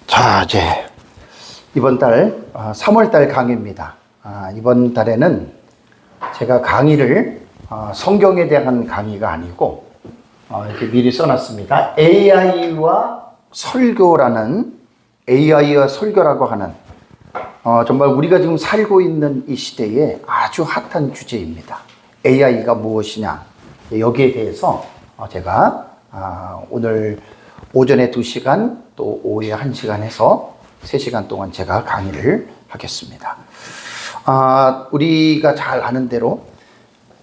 자, 이제 이번 달 3월 달 강의입니다. 이번 달에는 제가 강의를 성경에 대한 강의가 아니고 이렇게 미리 써놨습니다. AI와 설교라고 하는 정말 우리가 지금 살고 있는 이 시대에 아주 핫한 주제입니다. AI가 무엇이냐, 여기에 대해서 제가 오늘 오전에 2시간 또 오후에 1시간 해서 3시간 동안 제가 강의를 하겠습니다. 우리가 잘 아는 대로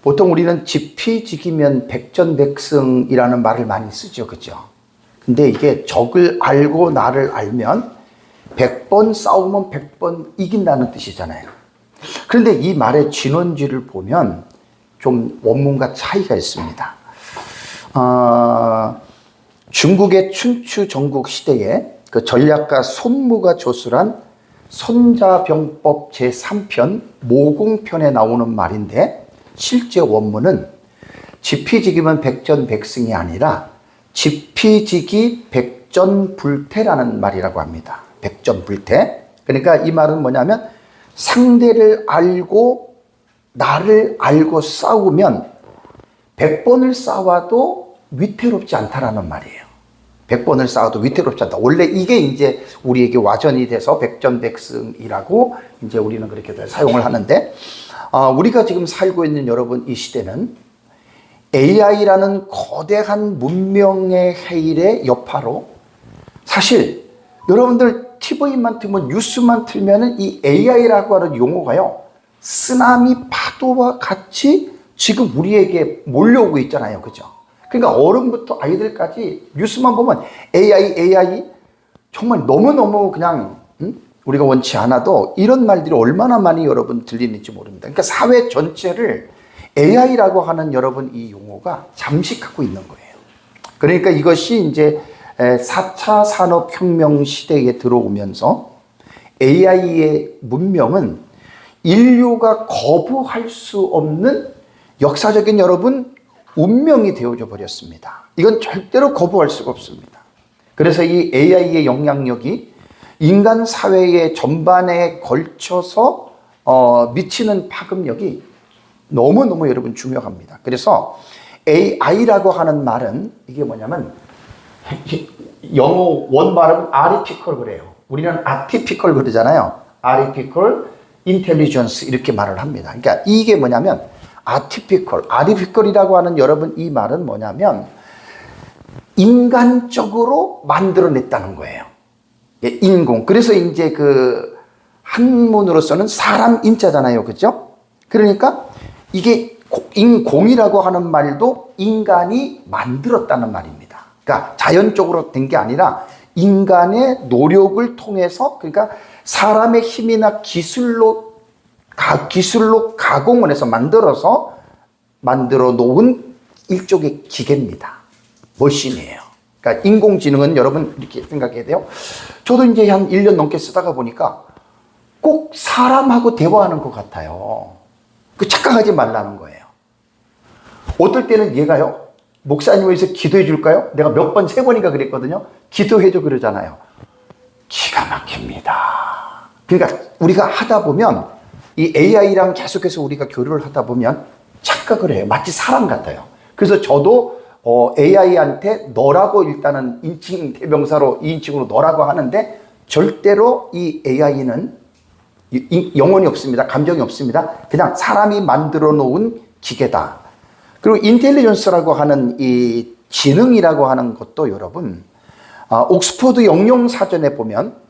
보통 우리는 지피지기면 백전백승이라는 말을 많이 쓰죠, 그죠? 근데 이게 적을 알고 나를 알면 100번 싸우면 100번 이긴다는 뜻이잖아요. 그런데 이 말의 진원지를 보면 좀 원문과 차이가 있습니다. 중국의 춘추 전국 시대에 그 전략가 손무가 조술한 손자병법 제3편 모공편에 나오는 말인데, 실제 원문은 지피지기면 백전백승이 아니라 지피지기 백전불태라는 말이라고 합니다. 백전불태. 그러니까 이 말은 뭐냐면 상대를 알고 나를 알고 싸우면 100번을 싸워도 위태롭지 않다라는 말이에요. 100번을 싸워도 위태롭지 않다. 원래 이게 이제 우리에게 와전이 돼서 백전백승이라고 이제 우리는 그렇게 사용을 하는데, 우리가 지금 살고 있는 여러분 이 시대는 AI라는 거대한 문명의 해일의 여파로, 사실 여러분들 TV만 틀면, 뉴스만 틀면은 이 AI라고 하는 용어가요, 쓰나미 파도와 같이 지금 우리에게 몰려오고 있잖아요, 그죠? 그러니까 어른부터 아이들까지 뉴스만 보면 AI 정말 너무너무 그냥 우리가 원치 않아도 이런 말들이 얼마나 많이 여러분 들리는지 모릅니다. 그러니까 사회 전체를 AI라고 하는 여러분 이 용어가 잠식하고 있는 거예요. 그러니까 이것이 이제 4차 산업혁명 시대에 들어오면서 AI의 문명은 인류가 거부할 수 없는 역사적인 여러분 운명이 되어져 버렸습니다. 이건 절대로 거부할 수가 없습니다. 그래서 이 AI의 영향력이 인간 사회의 전반에 걸쳐서 미치는 파급력이 너무너무 여러분 중요합니다. 그래서 AI라고 하는 말은 이게 뭐냐면, 영어 원 발음은 artificial 그래요. 우리는 artificial 그러잖아요. artificial intelligence 이렇게 말을 합니다. 그러니까 이게 뭐냐면 artifical이라고 하는 여러분 이 말은 뭐냐면 인간적으로 만들어냈다는 거예요. 인공. 그래서 이제 그 한문으로서는 사람 인자잖아요, 그죠? 그러니까 이게 인공이라고 하는 말도 인간이 만들었다는 말입니다. 그러니까 자연적으로 된 게 아니라 인간의 노력을 통해서, 그러니까 사람의 힘이나 기술로 가공을 해서 만들어 놓은 일종의 기계입니다. 머신이에요. 그러니까 인공지능은 여러분 이렇게 생각해야 돼요. 저도 이제 한 1년 넘게 쓰다가 보니까 꼭 사람하고 대화하는 것 같아요. 그 착각하지 말라는 거예요. 어떨 때는 얘가요, 목사님 위해서 기도해 줄까요? 내가 몇 번, 3번인가 그랬거든요. 기도해 줘 그러잖아요. 기가 막힙니다. 그러니까 우리가 하다 보면, 이 AI랑 계속해서 우리가 교류를 하다 보면 착각을 해요. 마치 사람 같아요. 그래서 저도 AI한테 너라고 일단은 인칭 대명사로 2인칭으로 너라고 하는데, 절대로 이 AI는 영혼이 없습니다. 감정이 없습니다. 그냥 사람이 만들어 놓은 기계다. 그리고 인텔리전스라고 하는 이 지능이라고 하는 것도 여러분, 옥스퍼드 영용사전에 보면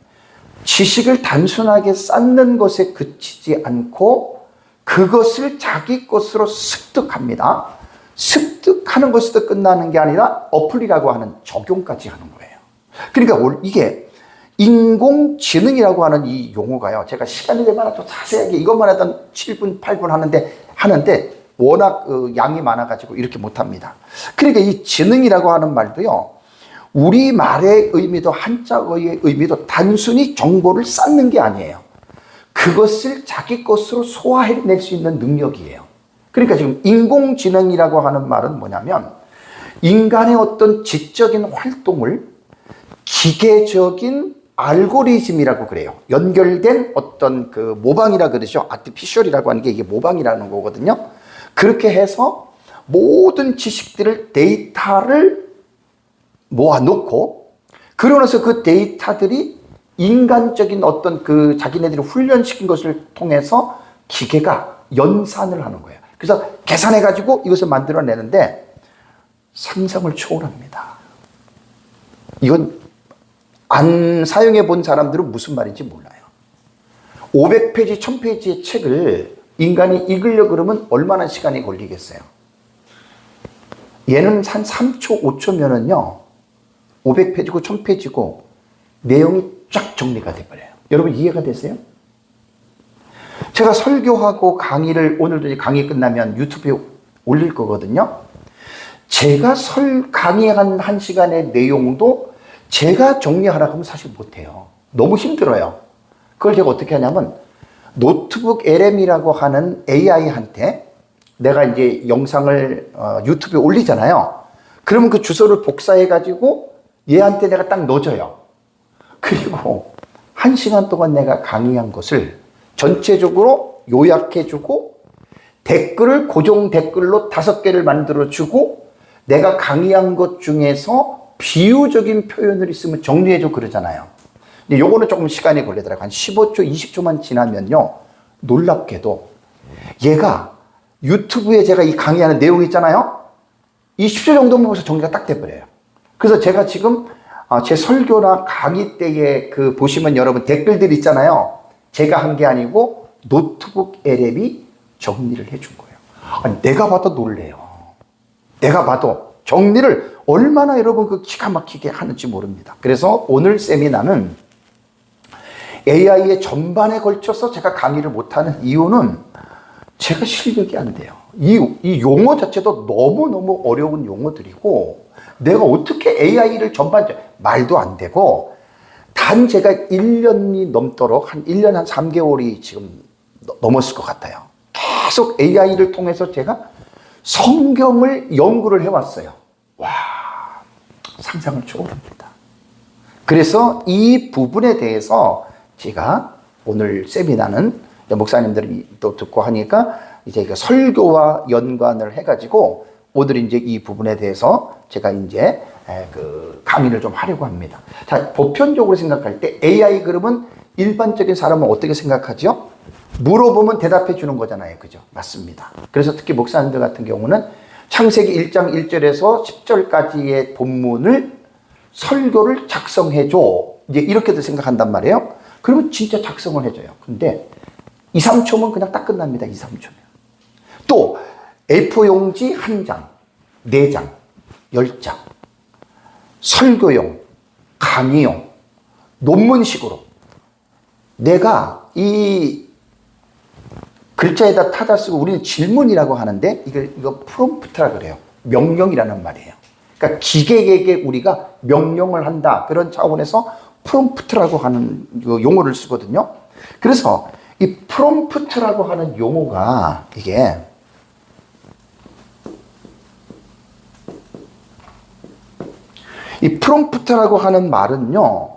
지식을 단순하게 쌓는 것에 그치지 않고 그것을 자기 것으로 습득합니다. 습득하는 것에도 끝나는 게 아니라 어플이라고 하는 적용까지 하는 거예요. 그러니까 이게 인공지능이라고 하는 이 용어가요, 제가 시간이 되면 또 자세하게 이것만 해도 7분, 8분 하는데 워낙 양이 많아가지고 이렇게 못합니다. 그러니까 이 지능이라고 하는 말도요, 우리 말의 의미도, 한자어의 의미도 단순히 정보를 쌓는 게 아니에요. 그것을 자기 것으로 소화해낼 수 있는 능력이에요. 그러니까 지금 인공지능이라고 하는 말은 뭐냐면, 인간의 어떤 지적인 활동을 기계적인 알고리즘이라고 그래요. 연결된 어떤 그 모방이라 그러죠. 아티피셜이라고 하는 게 이게 모방이라는 거거든요. 그렇게 해서 모든 지식들을 데이터를 모아놓고 그러면서 그 데이터들이 인간적인 어떤 그 자기네들이 훈련시킨 것을 통해서 기계가 연산을 하는 거예요. 그래서 계산해가지고 이것을 만들어내는데 상상을 초월합니다. 이건 안 사용해 본 사람들은 무슨 말인지 몰라요. 500페이지, 1000페이지의 책을 인간이 읽으려고 그러면 얼마나 시간이 걸리겠어요? 얘는 한 3초, 5초면은요, 500페이지고 1000페이지고 내용이 쫙 정리가 돼버려요. 여러분 이해가 되세요? 제가 설교하고 강의를 오늘도 이제 강의 끝나면 유튜브에 올릴 거거든요. 제가 강의한 1시간의 내용도 제가 정리하라고 하면 사실 못해요. 너무 힘들어요. 그걸 제가 어떻게 하냐면 노트북 LM이라고 하는 AI한테 내가 이제 영상을 유튜브에 올리잖아요. 그러면 그 주소를 복사해가지고 얘한테 내가 딱 넣어줘요. 그리고 1시간 동안 내가 강의한 것을 전체적으로 요약해주고 댓글을 고정 댓글로 5개를 만들어주고 내가 강의한 것 중에서 비유적인 표현을 있으면 정리해줘 그러잖아요. 근데 요거는 조금 시간이 걸리더라고요. 한 15초, 20초만 지나면요. 놀랍게도 얘가 유튜브에 제가 이 강의하는 내용 있잖아요. 20초 정도만 벌써 정리가 딱 돼버려요. 그래서 제가 지금 제 설교나 강의 때에 그 보시면 여러분 댓글들 있잖아요. 제가 한 게 아니고 노트북 LM이 정리를 해준 거예요. 아니, 내가 봐도 놀래요. 내가 봐도 정리를 얼마나 여러분 그 기가 막히게 하는지 모릅니다. 그래서 오늘 세미나는 AI의 전반에 걸쳐서 제가 강의를 못하는 이유는 제가 실력이 안 돼요. 이 용어 자체도 너무너무 어려운 용어들이고 내가 어떻게 AI를 말도 안 되고 단 제가 1년이 넘도록 한 1년 한 3개월이 지금 넘었을 것 같아요. 계속 AI를 통해서 제가 성경을 연구를 해왔어요. 와, 상상을 초월합니다. 그래서 이 부분에 대해서 제가 오늘 세미나는 목사님들이 또 듣고 하니까 이제 설교와 연관을 해가지고 오늘 이제 이 부분에 대해서 제가 이제 그 강의를 좀 하려고 합니다. 자, 보편적으로 생각할 때 AI 그러면 일반적인 사람은 어떻게 생각하죠? 물어보면 대답해 주는 거잖아요. 그죠? 맞습니다. 그래서 특히 목사님들 같은 경우는 창세기 1장 1절에서 10절까지의 본문을 설교를 작성해 줘. 이제 이렇게도 생각한단 말이에요. 그러면 진짜 작성을 해줘요. 근데 2, 3초면 그냥 딱 끝납니다. 2, 3초면. 또 A4용지 1장, 4장, 10장, 설교용, 강의용, 논문식으로 내가 이 글자에다 타다 쓰고 우리는 질문이라고 하는데 이거 프롬프트라 그래요. 명령이라는 말이에요. 그러니까 기계에게 우리가 명령을 한다. 그런 차원에서 프롬프트라고 하는 용어를 쓰거든요. 그래서 이 프롬프트라고 하는 용어가 이게 이 프롬프트라고 하는 말은요.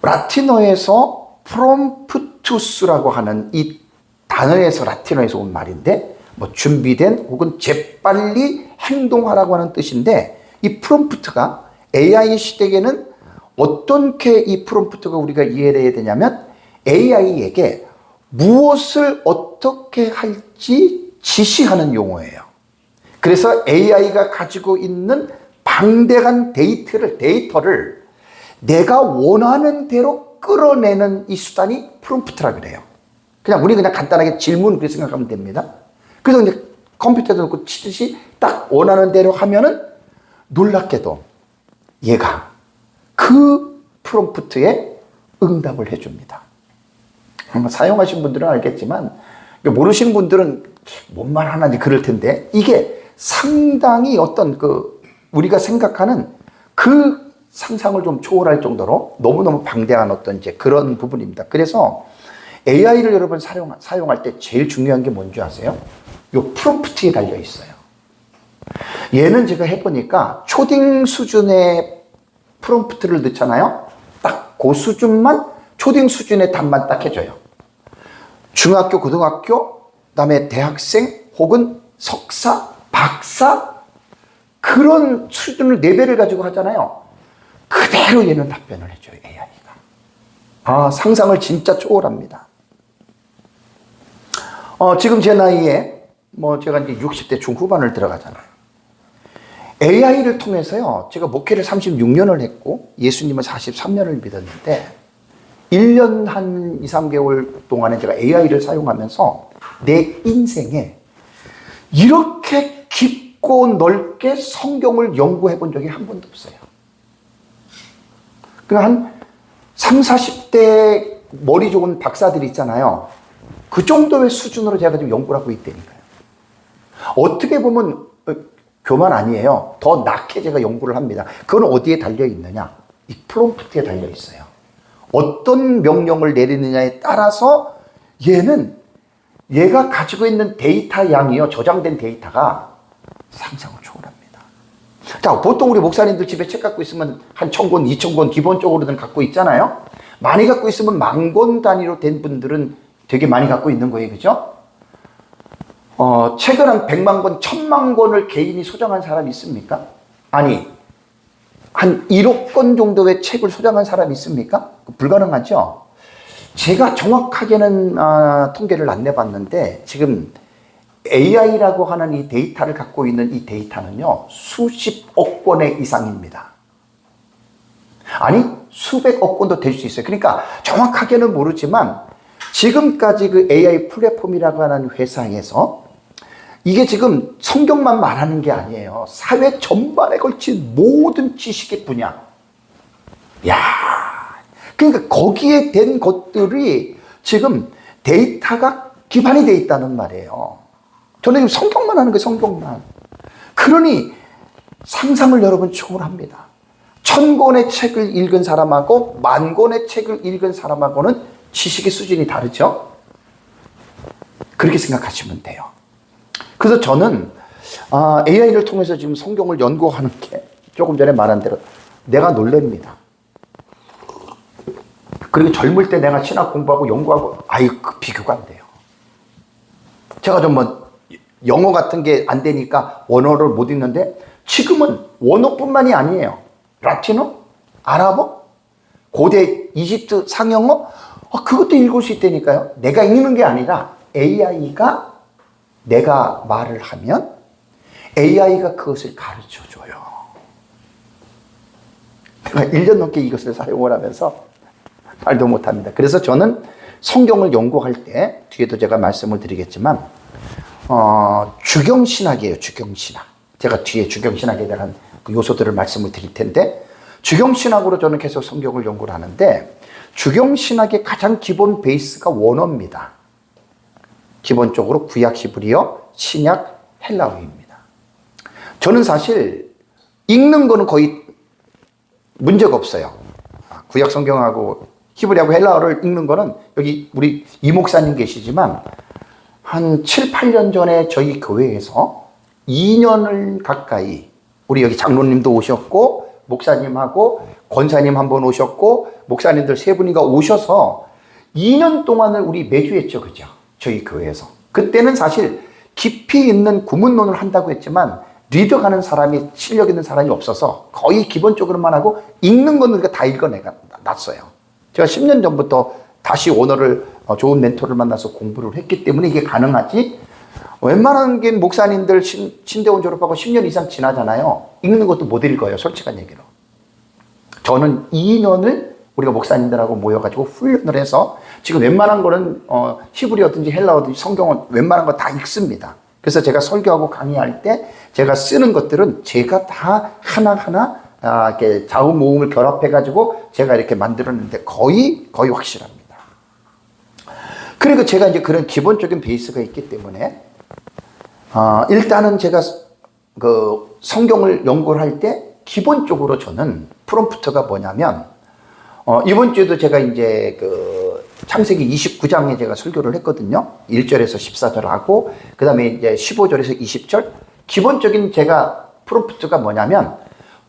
라틴어에서 프롬프투스라고 하는 이 단어에서 라틴어에서 온 말인데 뭐 준비된 혹은 재빨리 행동하라고 하는 뜻인데 이 프롬프트가 AI 시대에는 어떻게 이 프롬프트가 우리가 이해를 해야 되냐면 AI에게 무엇을 어떻게 할지 지시하는 용어예요. 그래서 AI가 가지고 있는 방대한 데이터를 내가 원하는 대로 끌어내는 이 수단이 프롬프트라 그래요. 우리 그냥 간단하게 질문 그렇게 생각하면 됩니다. 그래서 이제 컴퓨터에 놓고 치듯이 딱 원하는 대로 하면은 놀랍게도 얘가 그 프롬프트에 응답을 해줍니다. 한번 사용하신 분들은 알겠지만 모르시는 분들은 뭔 말 하나지 그럴 텐데 이게 상당히 어떤 우리가 생각하는 그 상상을 좀 초월할 정도로 너무너무 방대한 어떤 이제 그런 부분입니다. 그래서 AI를 여러분 사용할 때 제일 중요한 게 뭔지 아세요? 요 프롬프트에 달려 있어요. 얘는 제가 해보니까 초딩 수준의 프롬프트를 넣잖아요. 딱 그 수준만, 초딩 수준의 답만 딱 해줘요. 중학교, 고등학교, 그다음에 대학생 혹은 석사, 박사, 그런 수준을 레벨을 가지고 하잖아요. 그대로 얘는 답변을 해줘요, AI가. 상상을 진짜 초월합니다. 지금 제 나이에 제가 이제 60대 중후반을 들어가잖아요. AI를 통해서요, 제가 목회를 36년을 했고 예수님은 43년을 믿었는데 1년 한 2, 3개월 동안에 제가 AI를 사용하면서 내 인생에 이렇게 깊고 넓게 성경을 연구해 본 적이 한 번도 없어요. 그러니까 한 30, 40대 머리 좋은 박사들 있잖아요. 그 정도의 수준으로 제가 지금 연구를 하고 있다니까요. 어떻게 보면 교만 아니에요. 더 낮게 제가 연구를 합니다. 그건 어디에 달려 있느냐? 이 프롬프트에 달려 있어요. 어떤 명령을 내리느냐에 따라서 얘가 가지고 있는 데이터 양이요, 저장된 데이터가 상상을 초월합니다. 자, 보통 우리 목사님들 집에 책 갖고 있으면 한 1000권, 2000권 기본적으로는 갖고 있잖아요. 많이 갖고 있으면 10,000권 단위로 된 분들은 되게 많이 갖고 있는 거예요. 그죠? 책을 한 100만 권, 1000만 권을 개인이 소장한 사람이 있습니까? 아니, 한 1억 권 정도의 책을 소장한 사람이 있습니까? 불가능하죠? 제가 정확하게는 통계를 안 내봤는데 지금 AI라고 하는 이 데이터를 갖고 있는 이 데이터는요, 수십억 권의 이상입니다. 아니, 수백억 권도 될 수 있어요. 그러니까 정확하게는 모르지만 지금까지 그 AI 플랫폼이라고 하는 회사에서 이게 지금 성경만 말하는 게 아니에요. 사회 전반에 걸친 모든 지식의 분야. 그러니까 거기에 된 것들이 지금 데이터가 기반이 돼 있다는 말이에요. 저는 지금 성경만 하는 거예요, 성경만. 그러니 상상을 여러분 초월합니다. 1000권의 책을 읽은 사람하고 10,000권의 책을 읽은 사람하고는 지식의 수준이 다르죠? 그렇게 생각하시면 돼요. 그래서 저는 AI를 통해서 지금 성경을 연구하는 게 조금 전에 말한 대로 내가 놀랍니다. 그리고 젊을 때 내가 신학 공부하고 연구하고 그 비교가 안 돼요. 제가 좀 영어 같은 게 안 되니까 원어를 못 읽는데 지금은 원어뿐만이 아니에요. 라틴어, 아랍어, 고대 이집트 상영어, 그것도 읽을 수 있다니까요. 내가 읽는 게 아니라 AI가 내가 말을 하면 AI가 그것을 가르쳐줘요. 내가 1년 넘게 이것을 사용을 하면서 말도 못합니다. 그래서 저는 성경을 연구할 때 뒤에도 제가 말씀을 드리겠지만 주경신학이에요. 주경신학. 제가 뒤에 주경신학에 대한 그 요소들을 말씀을 드릴 텐데 주경신학으로 저는 계속 성경을 연구를 하는데 주경신학의 가장 기본 베이스가 원어입니다. 기본적으로 구약 히브리어, 신약 헬라어입니다. 저는 사실 읽는 거는 거의 문제가 없어요. 구약 성경하고 히브리하고 헬라어를 읽는 거는 여기 우리 이 목사님 계시지만 한 7, 8년 전에 저희 교회에서 2년을 가까이 우리 여기 장로님도 오셨고 목사님하고 권사님 한 번 오셨고 목사님들 3분이가 오셔서 2년 동안을 우리 매주 했죠. 그죠? 저희 교회에서. 그때는 사실 깊이 있는 구문론을 한다고 했지만 리더가는 사람이 실력 있는 사람이 없어서 거의 기본적으로만 하고 읽는 거는 다 읽어냈어요. 제가 10년 전부터 다시 오너를 좋은 멘토를 만나서 공부를 했기 때문에 이게 가능하지. 웬만한 게 목사님들 신대원 졸업하고 10년 이상 지나잖아요. 읽는 것도 못 읽어요. 솔직한 얘기로. 저는 2년을 우리가 목사님들하고 모여가지고 훈련을 해서 지금 웬만한 거는 히브리어든지 헬라어든지 성경은 웬만한 거 다 읽습니다. 그래서 제가 설교하고 강의할 때 제가 쓰는 것들은 제가 다 하나하나 이렇게 좌우모음을 결합해가지고 제가 이렇게 만들었는데 거의 확실합니다. 그리고 제가 이제 그런 기본적인 베이스가 있기 때문에 일단은 제가 그 성경을 연구를 할 때 기본적으로 저는 프롬프트가 뭐냐면 이번 주에도 제가 이제 그 창세기 29장에 제가 설교를 했거든요. 1절에서 14절 하고 그 다음에 이제 15절에서 20절. 기본적인 제가 프롬프트가 뭐냐면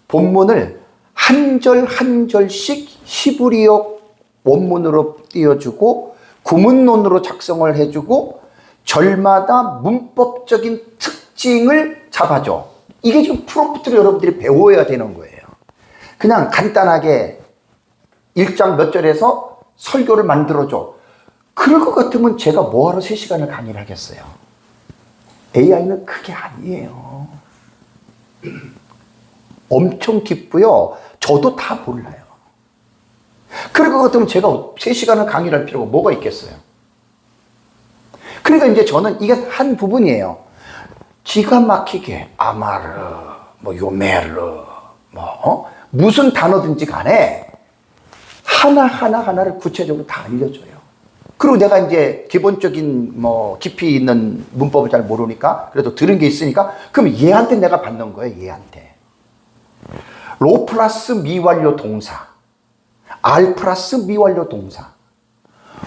본문을 한 절 한 절씩 히브리어 원문으로 띄워주고 구문론으로 작성을 해주고 절마다 문법적인 특징을 잡아줘. 이게 지금 프롬프트를 여러분들이 배워야 되는 거예요. 그냥 간단하게 1장 몇 절에서 설교를 만들어줘. 그럴 것 같으면 제가 뭐하러 3시간을 강의를 하겠어요. AI는 그게 아니에요. 엄청 깊고요. 저도 다 몰라요. 그럴 것 같으면 제가 3시간을 강의를 할 필요가 뭐가 있겠어요. 그러니까 이제 저는 이게 한 부분이에요. 기가 막히게 아마르, 요메르, 무슨 단어든지 간에 하나를 구체적으로 다 알려줘요. 그리고 내가 이제 기본적인 깊이 있는 문법을 잘 모르니까 그래도 들은 게 있으니까 그럼 얘한테 내가 받는 거예요. 얘한테. 로 플러스 미완료 동사, 알 플러스 미완료 동사,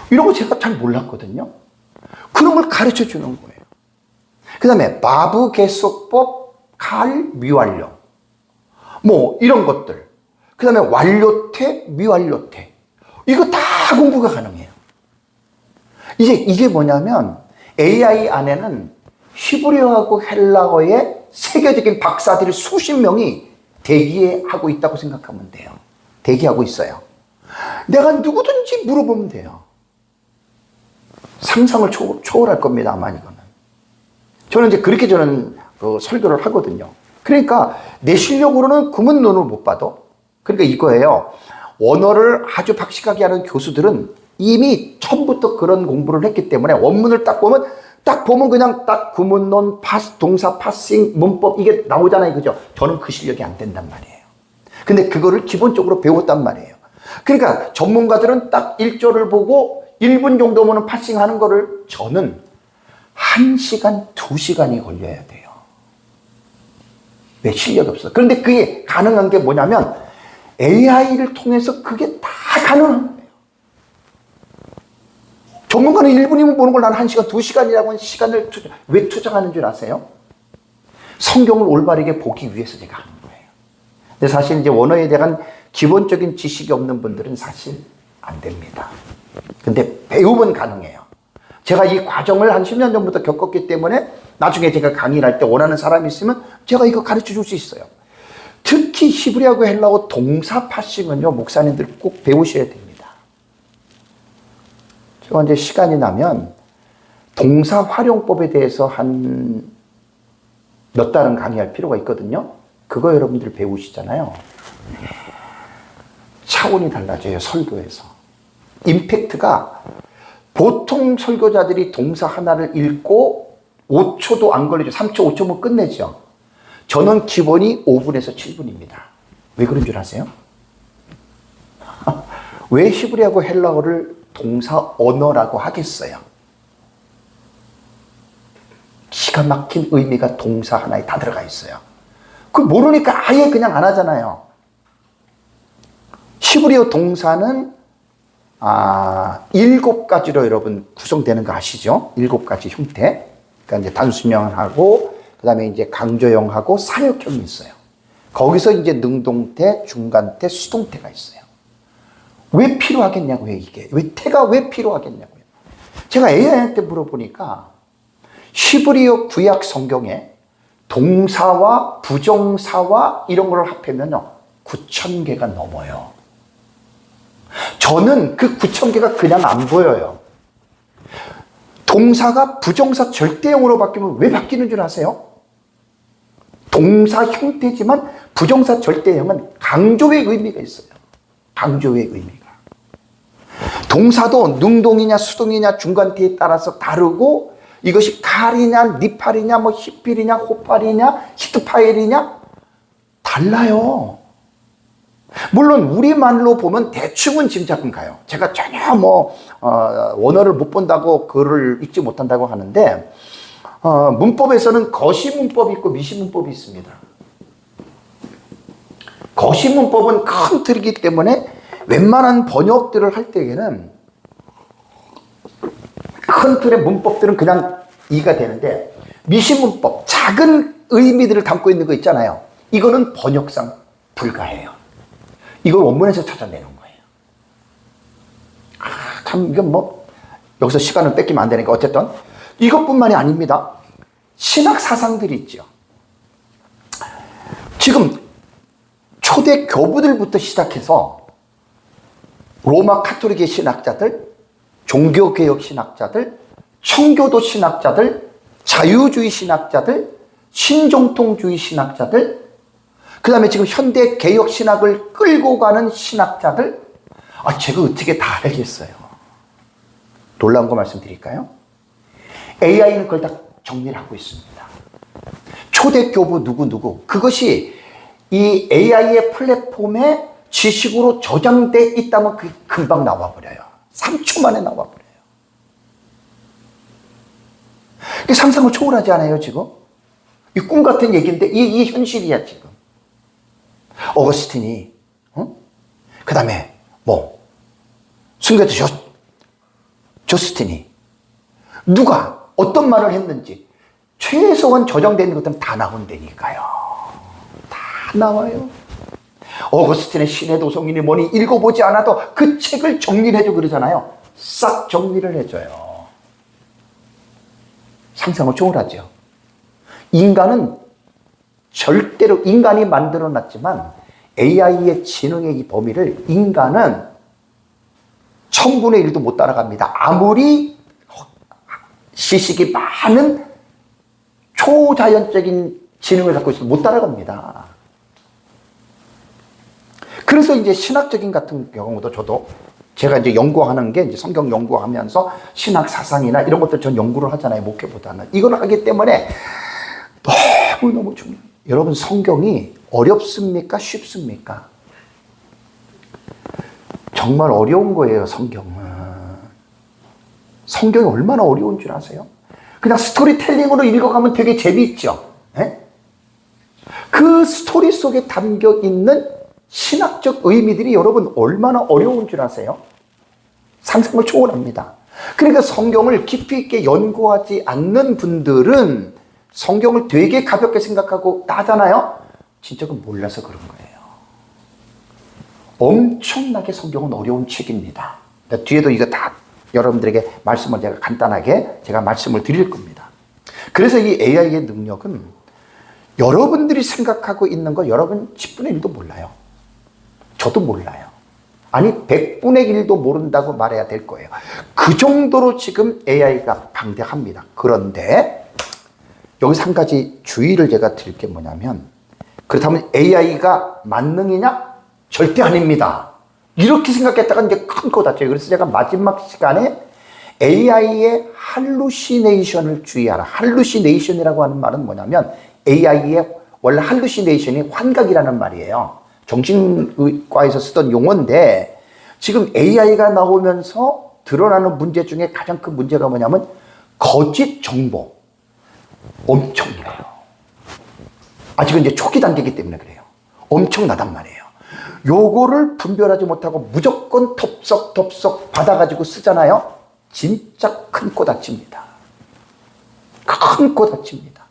이런 거 제가 잘 몰랐거든요. 그런 걸 가르쳐 주는 거예요. 그 다음에 바브 개소법 갈 미완료, 이런 것들. 그 다음에 완료태 미완료태, 이거 다 공부가 가능해요. 이제 이게 뭐냐면 AI 안에는 히브리어하고 헬라어의 세계적인 박사들이 수십 명이 대기하고 있다고 생각하면 돼요. 대기하고 있어요. 내가 누구든지 물어보면 돼요. 상상을 초월할 겁니다. 아마 이거는. 저는 이제 그렇게 설교를 하거든요. 그러니까 내 실력으로는 구문론을 못 봐도, 그러니까 이거예요. 원어를 아주 박식하게 하는 교수들은 이미 처음부터 그런 공부를 했기 때문에 원문을 딱 보면 그냥 딱 구문론, 동사, 파싱, 문법 이게 나오잖아요. 그죠? 저는 그 실력이 안 된단 말이에요. 근데 그거를 기본적으로 배웠단 말이에요. 그러니까 전문가들은 딱 1조를 보고 1분 정도면 파싱하는 거를 저는 1시간, 2시간이 걸려야 돼요. 왜? 실력이 없어. 그런데 그게 가능한 게 뭐냐면 AI를 통해서 그게 다 가능한 거예요. 전문가는 1분이면 보는 걸 나는 1시간, 2시간이라고 하는 시간을 왜 투자하는 줄 아세요? 성경을 올바르게 보기 위해서 제가 하는 거예요. 근데 사실 이제 원어에 대한 기본적인 지식이 없는 분들은 사실 안 됩니다. 근데 배우면 가능해요. 제가 이 과정을 한 10년 전부터 겪었기 때문에 나중에 제가 강의를 할 때 원하는 사람이 있으면 제가 이거 가르쳐 줄 수 있어요. 특히 히브리어하고 헬라어 동사 파싱은요, 목사님들 꼭 배우셔야 됩니다. 제가 이제 시간이 나면 동사 활용법에 대해서 한 몇 달은 강의할 필요가 있거든요. 그거 여러분들이 배우시잖아요. 차원이 달라져요, 설교에서. 임팩트가, 보통 설교자들이 동사 하나를 읽고 5초도 안 걸리죠. 3초, 5초면 끝내죠. 저는 기본이 5분에서 7분입니다. 왜 그런 줄 아세요? 왜 히브리어하고 헬라어를 동사 언어라고 하겠어요? 기가 막힌 의미가 동사 하나에 다 들어가 있어요. 그걸 모르니까 아예 그냥 안 하잖아요. 히브리어 동사는 7가지로 여러분 구성되는 거 아시죠? 7가지 형태. 그러니까 이제 단수명하고, 그 다음에 이제 강조형하고 사역형이 있어요. 거기서 이제 능동태, 중간태, 수동태가 있어요. 왜 필요하겠냐고요, 이게. 태가 왜 필요하겠냐고요. 제가 AI한테 물어보니까 히브리어 구약 성경에 동사와 부정사와 이런 걸 합하면요, 9,000개가 넘어요. 저는 그 9,000개가 그냥 안 보여요. 동사가 부정사 절대형으로 바뀌면 왜 바뀌는 줄 아세요? 동사 형태지만 부정사 절대형은 강조의 의미가 있어요. 강조의 의미가. 동사도 능동이냐 수동이냐 중간태에 따라서 다르고, 이것이 칼이냐 니팔이냐 히필이냐 호팔이냐 히트파일이냐 달라요. 물론 우리말로 보면 대충은 짐작은 가요. 제가 전혀 원어를 못 본다고 글을 읽지 못한다고 하는데, 문법에서는 거시 문법이 있고 미시 문법이 있습니다. 거시 문법은 큰 틀이기 때문에 웬만한 번역들을 할 때에는 큰 틀의 문법들은 그냥 이해가 되는데, 미시 문법, 작은 의미들을 담고 있는 거 있잖아요. 이거는 번역상 불가해요. 이걸 원문에서 찾아내는 거예요. 참, 이건 여기서 시간을 뺏기면 안 되니까 어쨌든 이것뿐만이 아닙니다. 신학 사상들이 있죠. 지금 초대 교부들부터 시작해서 로마 카톨릭의 신학자들, 종교개혁 신학자들, 청교도 신학자들, 자유주의 신학자들, 신정통주의 신학자들, 그 다음에 지금 현대 개혁 신학을 끌고 가는 신학자들, 제가 어떻게 다 알겠어요. 놀라운 거 말씀드릴까요? AI는 그걸 다 정리를 하고 있습니다. 초대 교부 누구 그것이 이 AI의 플랫폼에 지식으로 저장돼 있다면 그게 금방 나와버려요. 3초 만에 나와버려요. 이게 상상을 초월하지 않아요, 지금? 이 꿈 같은 얘기인데, 이 현실이야, 지금. 어거스틴이, 그 다음에, 순교도 저스틴이, 누가, 어떤 말을 했는지, 최소한 저장되는 것들은 다 나온다니까요. 다 나와요. 어거스틴의 신의 도성이니 뭐니 읽어보지 않아도 그 책을 정리를 해줘 그러잖아요. 싹 정리를 해줘요. 상상을 초월하죠. 인간은 절대로 인간이 만들어놨지만 AI의 지능의 이 범위를 인간은 1000분의 1도 못 따라갑니다. 아무리 지식이 많은 초자연적인 지능을 갖고 있어도 못 따라갑니다. 그래서 이제 신학적인 같은 경우도 제가 이제 연구하는 게 이제 성경 연구하면서 신학 사상이나 이런 것들 전 연구를 하잖아요. 목회보다는. 이걸 하기 때문에 너무 중요해요. 여러분, 성경이 어렵습니까? 쉽습니까? 정말 어려운 거예요, 성경은. 성경이 얼마나 어려운 줄 아세요? 그냥 스토리텔링으로 읽어가면 되게 재미있죠. 네? 그 스토리 속에 담겨 있는 신학적 의미들이 여러분 얼마나 어려운 줄 아세요? 상상을 초월합니다. 그러니까 성경을 깊이 있게 연구하지 않는 분들은 성경을 되게 가볍게 생각하고 나잖아요. 진짜 그건 몰라서 그런 거예요. 엄청나게 성경은 어려운 책입니다. 뒤에도 이거 다 여러분들에게 말씀을 제가 간단하게 말씀을 드릴 겁니다. 그래서 이 AI의 능력은 여러분들이 생각하고 있는 거 여러분 10분의 1도 몰라요. 저도 몰라요. 아니 100분의 1도 모른다고 말해야 될 거예요. 그 정도로 지금 AI가 방대합니다. 그런데 여기서 한 가지 주의를 제가 드릴 게 뭐냐면, 그렇다면 AI가 만능이냐? 절대 아닙니다. 이렇게 생각했다가 이제 큰 거 다쳐요. 그래서 제가 마지막 시간에 AI의 할루시네이션을 주의하라. 할루시네이션이라고 하는 말은 뭐냐면 AI의 원래 할루시네이션이 환각이라는 말이에요. 정신과에서 쓰던 용어인데 지금 AI가 나오면서 드러나는 문제 중에 가장 큰 문제가 뭐냐면 거짓 정보. 엄청나요. 아직은 이제 초기 단계이기 때문에 그래요. 엄청나단 말이에요. 요거를 분별하지 못하고 무조건 덥석 받아가지고 쓰잖아요. 진짜 큰 꼬 다칩니다. 큰 꼬 다칩니다.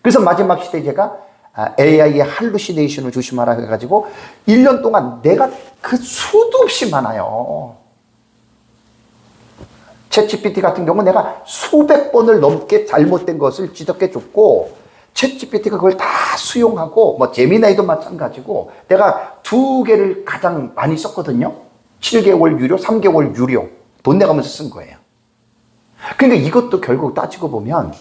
그래서 마지막 시대에 제가 AI의 할루시네이션을 조심하라 해가지고 1년 동안 내가 그 수도 없이 많아요. 챗GPT 같은 경우는 내가 수백 번을 넘게 잘못된 것을 지적해 줬고 챗GPT가 그걸 다 수용하고 제미나이도 마찬가지고 내가 2개를 가장 많이 썼거든요. 7개월 유료, 3개월 유료 돈 내가면서 쓴 거예요. 그러니까 이것도 결국 따지고 보면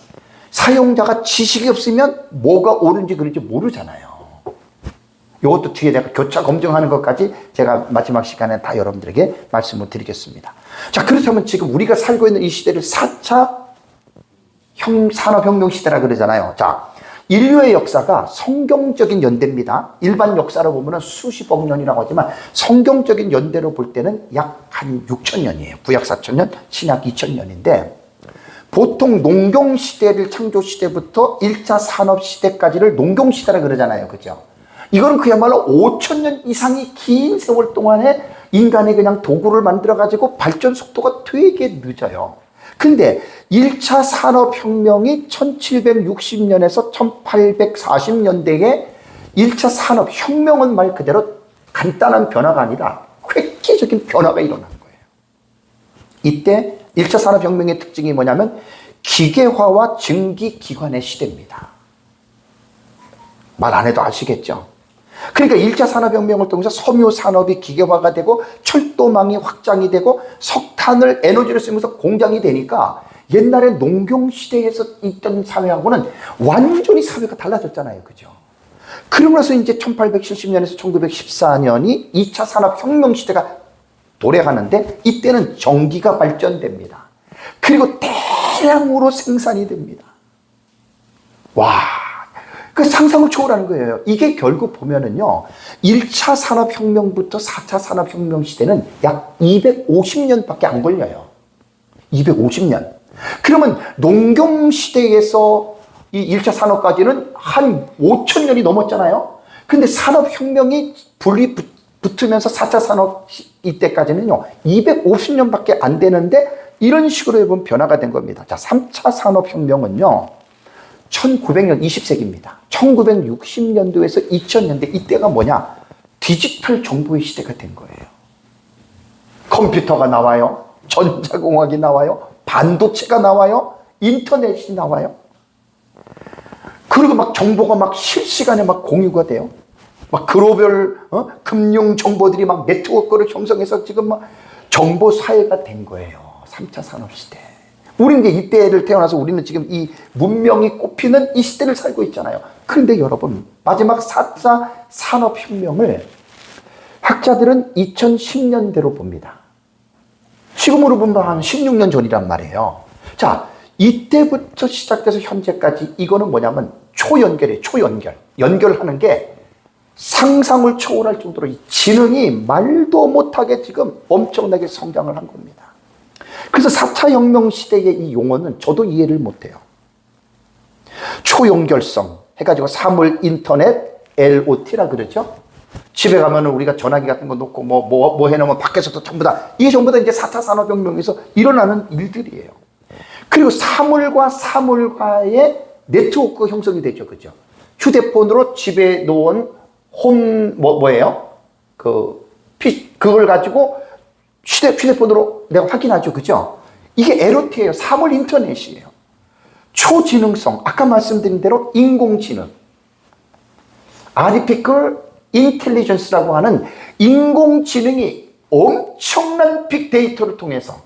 사용자가 지식이 없으면 뭐가 옳은지 그른지 모르잖아요. 이것도 뒤에 내가 교차 검증하는 것까지 제가 마지막 시간에 다 여러분들에게 말씀을 드리겠습니다. 자, 그렇다면 지금 우리가 살고 있는 이 시대를 4차 산업혁명 시대라 그러잖아요. 자, 인류의 역사가 성경적인 연대입니다. 일반 역사로 보면 수십억 년이라고 하지만 성경적인 연대로 볼 때는 약 한 6,000년이에요. 구약 4,000년, 신약 2,000년인데 보통 농경시대를 창조시대부터 1차 산업시대까지를 농경시대라 그러잖아요. 그죠? 이건 그야말로 5,000년 이상의 긴 세월 동안에 인간이 그냥 도구를 만들어가지고 발전 속도가 되게 늦어요. 근데 1차 산업혁명이 1760년에서 1840년대에 1차 산업혁명은 말 그대로 간단한 변화가 아니라 획기적인 변화가 일어난 거예요. 이때 1차 산업혁명의 특징이 뭐냐면 기계화와 증기기관의 시대입니다. 말 안 해도 아시겠죠? 그러니까 1차 산업혁명을 통해서 섬유 산업이 기계화가 되고 철도망이 확장이 되고 석탄을 에너지를 쓰면서 공장이 되니까 옛날에 농경시대에서 있던 사회하고는 완전히 사회가 달라졌잖아요. 그죠? 그러고 나서 이제 1870년에서 1914년이 2차 산업혁명 시대가 도래하는데 이때는 전기가 발전됩니다. 그리고 대량으로 생산이 됩니다. 와, 그 상상을 초월하는 거예요. 이게 결국 보면은요, 1차 산업혁명부터 4차 산업혁명 시대는 약 250년밖에 안 걸려요. 250년. 그러면 농경시대에서 이 1차 산업까지는 한 5,000년이 넘었잖아요. 근데 산업혁명이 불이 붙으면서 4차 산업 이때까지는요, 250년밖에 안 되는데 이런 식으로 해보면 변화가 된 겁니다. 자, 3차 산업혁명은요, 1900년 20세기입니다. 1960년도에서 2000년대 이때가 뭐냐? 디지털 정보의 시대가 된 거예요. 컴퓨터가 나와요. 전자공학이 나와요. 반도체가 나와요. 인터넷이 나와요. 그리고 막 정보가 막 실시간에 막 공유가 돼요. 막 글로벌 금융 정보들이 막 네트워크를 형성해서 지금 막 정보 사회가 된 거예요. 3차 산업 시대. 우리는 이제 이때를 태어나서 우리는 지금 이 문명이 꼽히는 이 시대를 살고 있잖아요. 그런데 여러분, 마지막 4차 산업혁명을 학자들은 2010년대로 봅니다. 지금으로 보면 한 16년 전이란 말이에요. 자, 이때부터 시작돼서 현재까지 이거는 뭐냐면 초연결이에요. 초연결. 연결하는 게 상상을 초월할 정도로 이 지능이 말도 못하게 지금 엄청나게 성장을 한 겁니다. 그래서 4차 혁명 시대의 이 용어는 저도 이해를 못해요. 초연결성 해가지고 사물, 인터넷, LOT라 그러죠. 집에 가면 우리가 전화기 같은 거 놓고 뭐 해놓으면 밖에서도 전부 다, 이게 전부 다 이제 4차 산업혁명에서 일어나는 일들이에요. 그리고 사물과 사물과의 네트워크 형성이 되죠. 그죠? 휴대폰으로 집에 놓은 뭐예요? 그걸 가지고 휴대폰으로 내가 확인하죠. 그죠? 이게 LOT예요. 사물 인터넷이에요. 초지능성, 아까 말씀드린 대로 인공지능, Artificial Intelligence라고 하는 인공지능이 엄청난 빅데이터를 통해서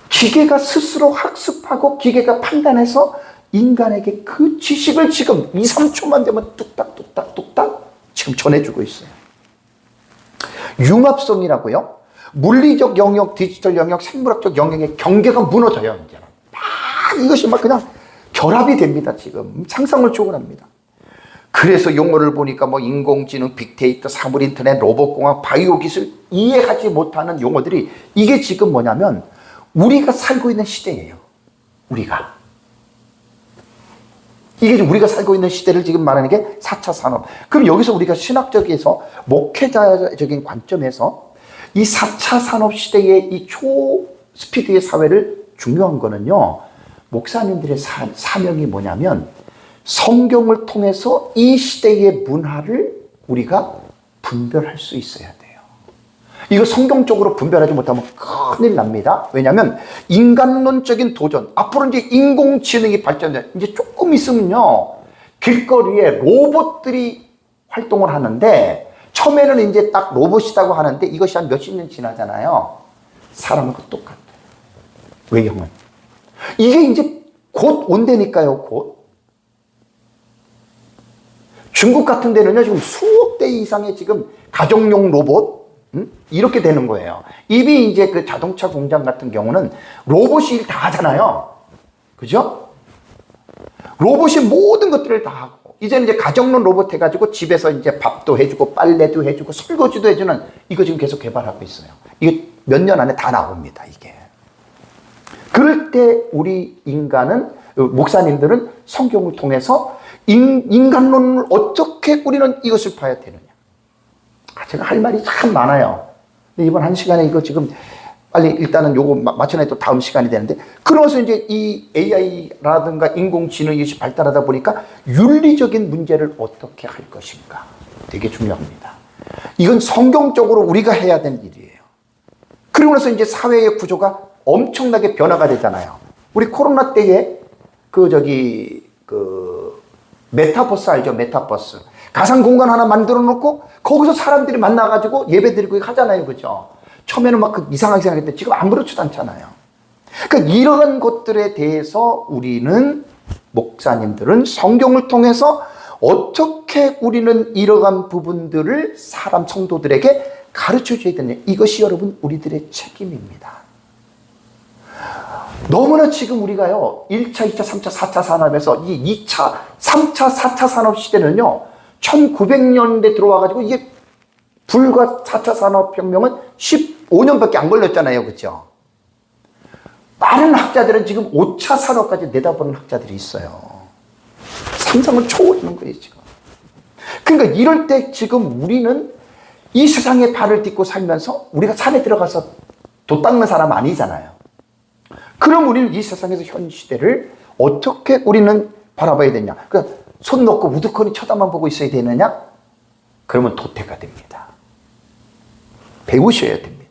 기계가 스스로 학습하고 기계가 판단해서 인간에게 그 지식을 지금 2, 3초만 되면 뚝딱뚝딱뚝딱 지금 전해주고 있어요. 융합성이라고요. 물리적 영역, 디지털 영역, 생물학적 영역의 경계가 무너져요. 이제는 막 이것이 막 그냥 결합이 됩니다. 지금 상상을 초월합니다. 그래서 용어를 보니까 뭐 인공지능, 빅데이터, 사물인터넷, 로봇공학, 바이오 기술, 이해하지 못하는 용어들이, 이게 지금 뭐냐면 우리가 살고 있는 시대예요. 이게 우리가 살고 있는 시대를 지금 말하는 게 4차 산업. 그럼 여기서 우리가 신학적에서 목회자적인 관점에서 이 4차 산업 시대의 이 초스피드의 사회를 중요한 거는요, 목사님들의 사명이 뭐냐면 성경을 통해서 이 시대의 문화를 우리가 분별할 수 있어야 돼요. 이거 성경적으로 분별하지 못하면 큰일 납니다. 왜냐하면 인간론적인 도전, 앞으로 이제 인공지능이 발전돼, 이제 조금 있으면요, 길거리에 로봇들이 활동을 하는데, 처음에는 이제 딱 로봇이라고 하는데 이것이 한 몇십 년 지나잖아요. 사람하고 똑같아요. 외형은. 이게 이제 곧 온다니까요, 곧. 중국 같은 데는요, 지금 수억 대 이상의 지금 가정용 로봇, 이렇게 되는 거예요. 이미 이제 그 자동차 공장 같은 경우는 로봇이 일 다 하잖아요. 그죠? 로봇이 모든 것들을 다 하고, 이제는 이제 가정용 로봇 해가지고 집에서 이제 밥도 해주고, 빨래도 해주고, 설거지도 해주는, 이거 지금 계속 개발하고 있어요. 이게 몇 년 안에 다 나옵니다, 이게. 그럴 때 우리 인간은, 목사님들은 성경을 통해서 인간론을 어떻게 우리는 이것을 봐야 되느냐. 제가 할 말이 참 많아요. 근데 이번 한 시간에 이거 지금 빨리 일단은 요거 맞춰놔야 또 다음 시간이 되는데, 그러면서 이제 이 AI라든가 인공지능이 발달하다 보니까 윤리적인 문제를 어떻게 할 것인가 되게 중요합니다. 이건 성경적으로 우리가 해야 되는 일이에요. 그리고 나서 이제 사회의 구조가 엄청나게 변화가 되잖아요. 우리 코로나 때에 메타버스 알죠? 메타버스. 가상 공간 하나 만들어 놓고 거기서 사람들이 만나가지고 예배 드리고 하잖아요. 그죠? 처음에는 막 이상하게 생각했는데 지금 아무렇지도 않잖아요. 그러니까 이러한 것들에 대해서 우리는, 목사님들은 성경을 통해서 어떻게 우리는 이러한 부분들을 사람 성도들에게 가르쳐 줘야 되느냐. 이것이 여러분 우리들의 책임입니다. 너무나 지금 우리가요 1차, 2차, 3차, 4차 산업에서 이 2차, 3차, 4차 산업 시대는요 1900년대 들어와가지고 이게 불과 4차 산업혁명은 15년밖에 안 걸렸잖아요. 그렇죠? 많은 학자들은 지금 5차 산업까지 내다보는 학자들이 있어요. 상상을 초월하는 거예요 지금. 그러니까 이럴 때 지금 우리는 이 세상에 발을 딛고 살면서 우리가 산에 들어가서 돛 닦는 사람 아니잖아요. 그럼 우리는 이 세상에서 현 시대를 어떻게 우리는 바라봐야 되냐. 그러니까 손 놓고 우두커니 쳐다만 보고 있어야 되느냐? 그러면 도태가 됩니다. 배우셔야 됩니다.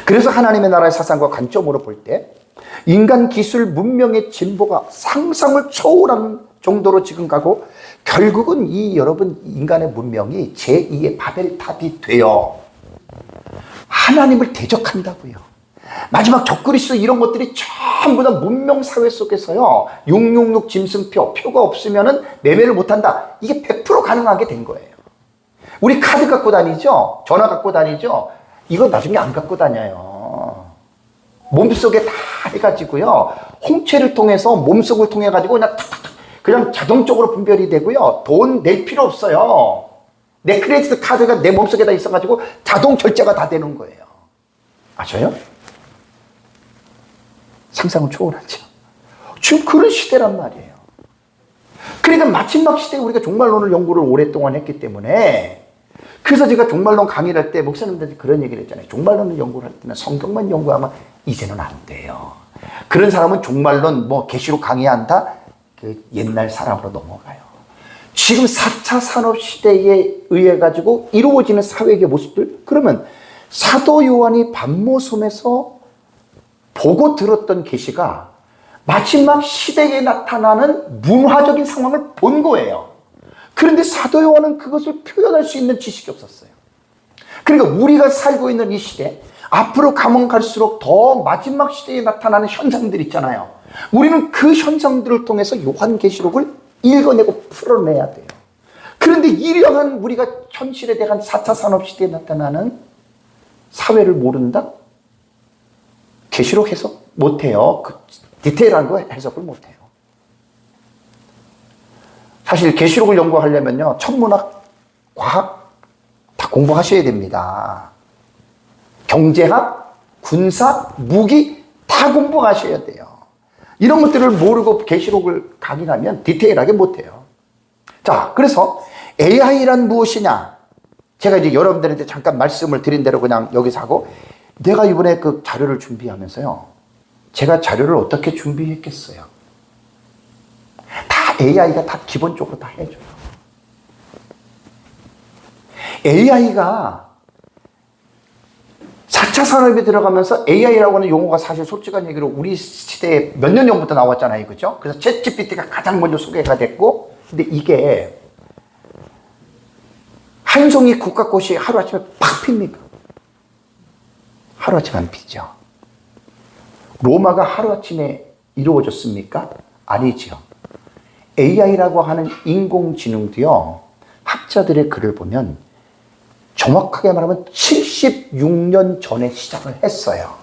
그래서 하나님의 나라의 사상과 관점으로 볼 때 인간 기술 문명의 진보가 상상을 초월한 정도로 지금 가고 결국은 여러분 인간의 문명이 제2의 바벨탑이 되어 하나님을 대적한다고요. 마지막 적그리스도 이런 것들이 전부 다 문명사회 속에서요 666 짐승표, 표가 없으면 매매를 못한다. 이게 100% 가능하게 된 거예요. 우리 카드 갖고 다니죠? 전화 갖고 다니죠? 이거 나중에 안 갖고 다녀요. 몸속에 다 해가지고요 홍채를 통해서 몸속을 통해 가지고 그냥 자동적으로 분별이 되고요 돈 낼 필요 없어요. 내 크레디트 카드가 내 몸속에다 있어가지고 자동 결제가 다 되는 거예요. 아셔요? 상상을 초월하죠. 지금 그런 시대란 말이에요. 그러니까 마지막 시대에 우리가 종말론을 연구를 오랫동안 했기 때문에 그래서 제가 종말론 강의를 할 때 목사님들한테 그런 얘기를 했잖아요. 종말론을 연구를 할 때는 성경만 연구하면 이제는 안 돼요. 그런 사람은 종말론 계시록 강의한다? 그 옛날 사람으로 넘어가요. 지금 4차 산업시대에 의해 가지고 이루어지는 사회의 모습들, 그러면 사도 요한이 반모섬에서 보고 들었던 계시가 마지막 시대에 나타나는 문화적인 상황을 본 거예요. 그런데 사도 요한은 그것을 표현할 수 있는 지식이 없었어요. 그러니까 우리가 살고 있는 이 시대, 앞으로 가면 갈수록 더 마지막 시대에 나타나는 현상들 있잖아요. 우리는 그 현상들을 통해서 요한계시록을 읽어내고 풀어내야 돼요. 그런데 이러한 우리가 현실에 대한 4차 산업시대에 나타나는 사회를 모른다? 계시록 해석 못해요. 그 디테일한 거 해석을 못해요. 사실 계시록을 연구하려면요 천문학, 과학 다 공부하셔야 됩니다. 경제학, 군사, 무기 다 공부하셔야 돼요. 이런 것들을 모르고 계시록을 강의하면 디테일하게 못해요. 자, 그래서 AI란 무엇이냐? 제가 이제 여러분들한테 잠깐 말씀을 드린 대로 그냥 여기서 하고, 내가 이번에 그 자료를 준비하면서요, 제가 자료를 어떻게 준비했겠어요? 다 AI가 다 기본적으로 다 해줘요. AI가 4차 산업에 들어가면서 AI라고 하는 용어가 사실 솔직한 얘기로 우리 시대에 몇 년 전부터 나왔잖아요. 그죠? 그래서 챗GPT가 가장 먼저 소개가 됐고, 근데 이게 한 송이 국화꽃이 하루아침에 팍 핍니까? 하루아침에 안 피죠. 로마가 하루아침에 이루어졌습니까? 아니죠. AI라고 하는 인공지능도요, 학자들의 글을 보면 정확하게 말하면 76년 전에 시작을 했어요.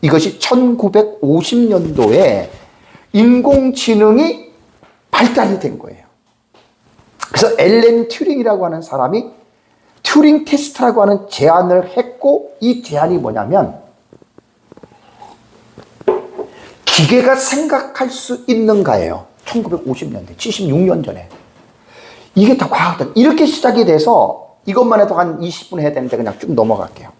이것이 1950년도에 인공지능이 발달이 된 거예요. 그래서 앨런 튜링이라고 하는 사람이 튜링 테스트라고 하는 제안을 했고, 이 제안이 뭐냐면 기계가 생각할 수 있는가예요. 1950년대, 76년 전에. 이게 다 과학다. 이렇게 시작이 돼서 이것만 해도 한 20분 해야 되는데 그냥 쭉 넘어갈게요.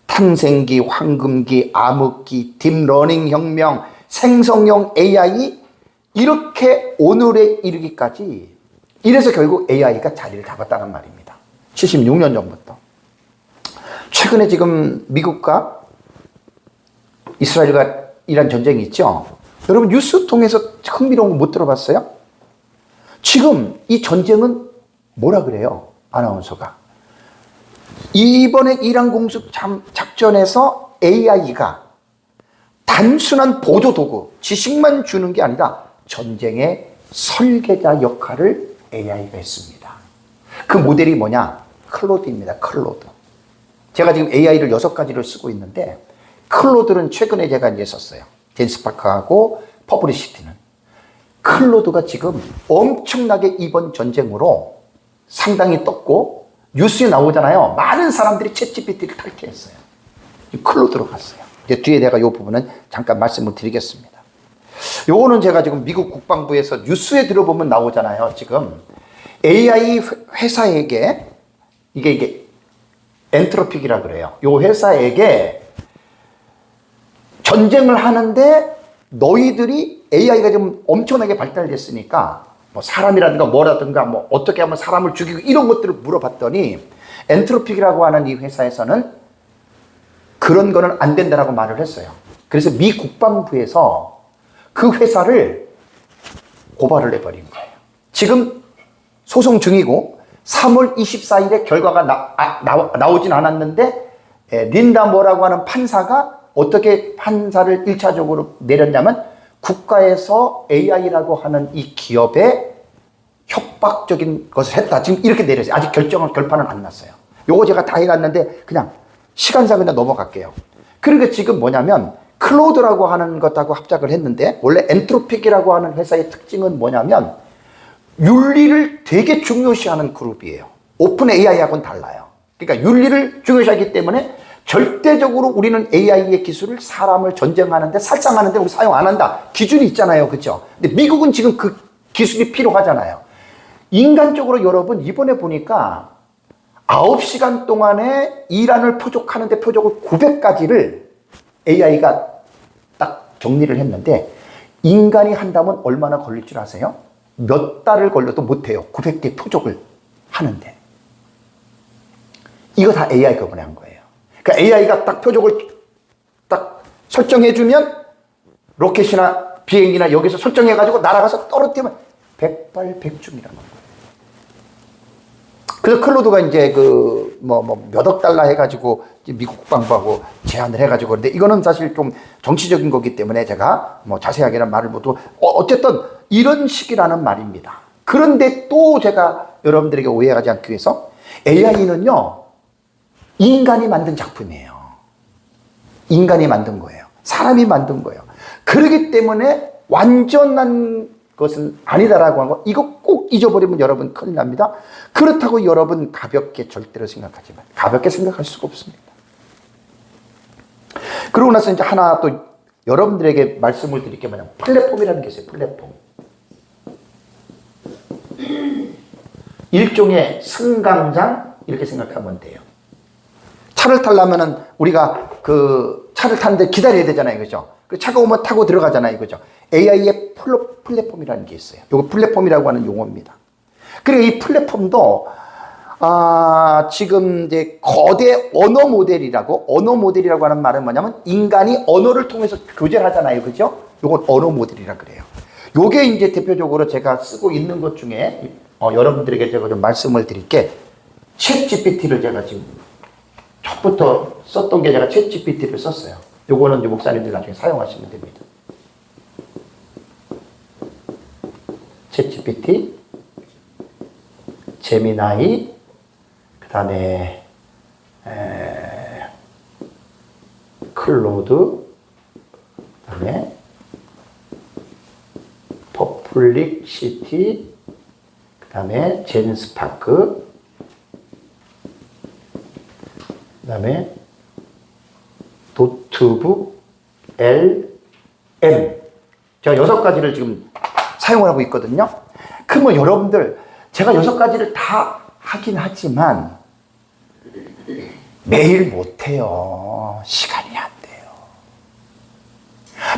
탄생기, 황금기, 암흑기, 딥러닝 혁명, 생성형 AI, 이렇게 오늘에 이르기까지, 이래서 결국 AI가 자리를 잡았다는 말입니다. 76년 전부터. 최근에 지금 미국과 이스라엘과 이란 전쟁이 있죠. 여러분 뉴스 통해서 흥미로운 거 못 들어봤어요? 지금 이 전쟁은 뭐라 그래요? 아나운서가. 이번에 이란 공습 작전에서 AI가 단순한 보조 도구, 지식만 주는 게 아니라 전쟁의 설계자 역할을 AI가 했습니다. 그 모델이 뭐냐? 클로드입니다. 클로드. 제가 지금 AI를 6가지를 쓰고 있는데 클로드는 최근에 제가 이제 썼어요. 젠스파크하고 퍼블리시티는. 클로드가 지금 엄청나게 이번 전쟁으로 상당히 떴고 뉴스에 나오잖아요. 많은 사람들이 챗GPT를 탈퇴했어요. 클로드로 갔어요. 이제 뒤에 내가 이 부분은 잠깐 말씀을 드리겠습니다. 요거는 제가 지금 미국 국방부에서 뉴스에 들어보면 나오잖아요. 지금 AI 회사에게 이게 엔트로픽이라 그래요. 요 회사에게 전쟁을 하는데 너희들이 AI가 좀 엄청나게 발달됐으니까 뭐 사람이라든가 뭐라든가 뭐 어떻게 하면 사람을 죽이고 이런 것들을 물어봤더니 엔트로픽이라고 하는 이 회사에서는 그런 거는 안 된다라고 말을 했어요. 그래서 미 국방부에서 그 회사를 고발을 해버린 거예요. 지금 소송 중이고 3월 24일에 결과가 나오진 않았는데 린다 뭐라고 하는 판사가 어떻게 판사를 1차적으로 내렸냐면 국가에서 AI라고 하는 이 기업에 협박적인 것을 했다. 지금 이렇게 내렸어요. 아직 결판은 안 났어요. 요거 제가 다 해놨는데 그냥 시간상 그냥 넘어갈게요. 그러니까 지금 뭐냐면 클로드라고 하는 것하고 합작을 했는데 원래 엔트로픽이라고 하는 회사의 특징은 뭐냐면 윤리를 되게 중요시하는 그룹이에요. 오픈 AI하고는 달라요. 그러니까 윤리를 중요시하기 때문에 절대적으로 우리는 AI의 기술을 사람을 전쟁하는데 살상하는데 우리 사용 안 한다. 기준이 있잖아요. 그렇죠? 근데 미국은 지금 그 기술이 필요하잖아요. 인간적으로 여러분 이번에 보니까 9시간 동안에 이란을 표적하는데 표적을 900가지를 AI가 딱 정리를 했는데 인간이 한다면 얼마나 걸릴 줄 아세요? 몇 달을 걸려도 못해요. 900개 표적을 하는데. 이거 다 AI가 보낸 거예요. 그러니까 AI가 딱 표적을 딱 설정해주면 로켓이나 비행기나 여기서 설정해가지고 날아가서 떨어뜨리면 백발백중이라는 거예요. 그래서 클로드가 이제 몇억 달러 해가지고 미국 국방부하고 제안을 해가지고 그런데 이거는 사실 좀 정치적인 거기 때문에 제가 뭐 자세하게는 말을 못하고 어쨌든 이런 식이라는 말입니다. 그런데 또 제가 여러분들에게 오해하지 않기 위해서 AI는요 인간이 만든 작품이에요. 인간이 만든 거예요. 사람이 만든 거예요. 그렇기 때문에 완전한 것은 아니다라고 하는 거 이거 꼭 잊어버리면 여러분 큰일 납니다. 그렇다고 여러분 가볍게 절대로 생각하지 마세요. 가볍게 생각할 수가 없습니다. 그러고 나서 이제 하나 또 여러분들에게 말씀을 드릴 게 뭐냐면 플랫폼이라는 게 있어요. 플랫폼. 일종의 승강장 이렇게 생각하면 돼요. 차를 타려면은 우리가 그 차를 타는데 기다려야 되잖아요. 그죠? 그 차가 오면 타고 들어가잖아요. 그죠? AI의 플랫폼이라는 게 있어요. 이거 플랫폼이라고 하는 용어입니다. 그리고 이 플랫폼도 지금 이제 거대 언어 모델이라고 하는 말은 뭐냐면 인간이 언어를 통해서 교제를 하잖아요. 그죠? 이건 언어 모델이라 그래요. 요게 이제 대표적으로 제가 쓰고 있는 것 중에 여러분들에게 제가 좀 말씀을 드릴게 챗GPT를 제가 지금 첫부터 썼던 게 제가 챗GPT를 썼어요. 요거는 이제 목사님들 나중에 사용하시면 됩니다. 챗GPT, 제미나이, 그 다음에 클로드, 그 다음에 퍼플릭시티, 그 다음에 젠스파크, 그 다음에 노트북 LM. 제가 6가지를 지금 사용을 하고 있거든요. 그러면 여러분들 제가 6가지를 다 하긴 하지만 매일 못해요. 시간이 안 돼요.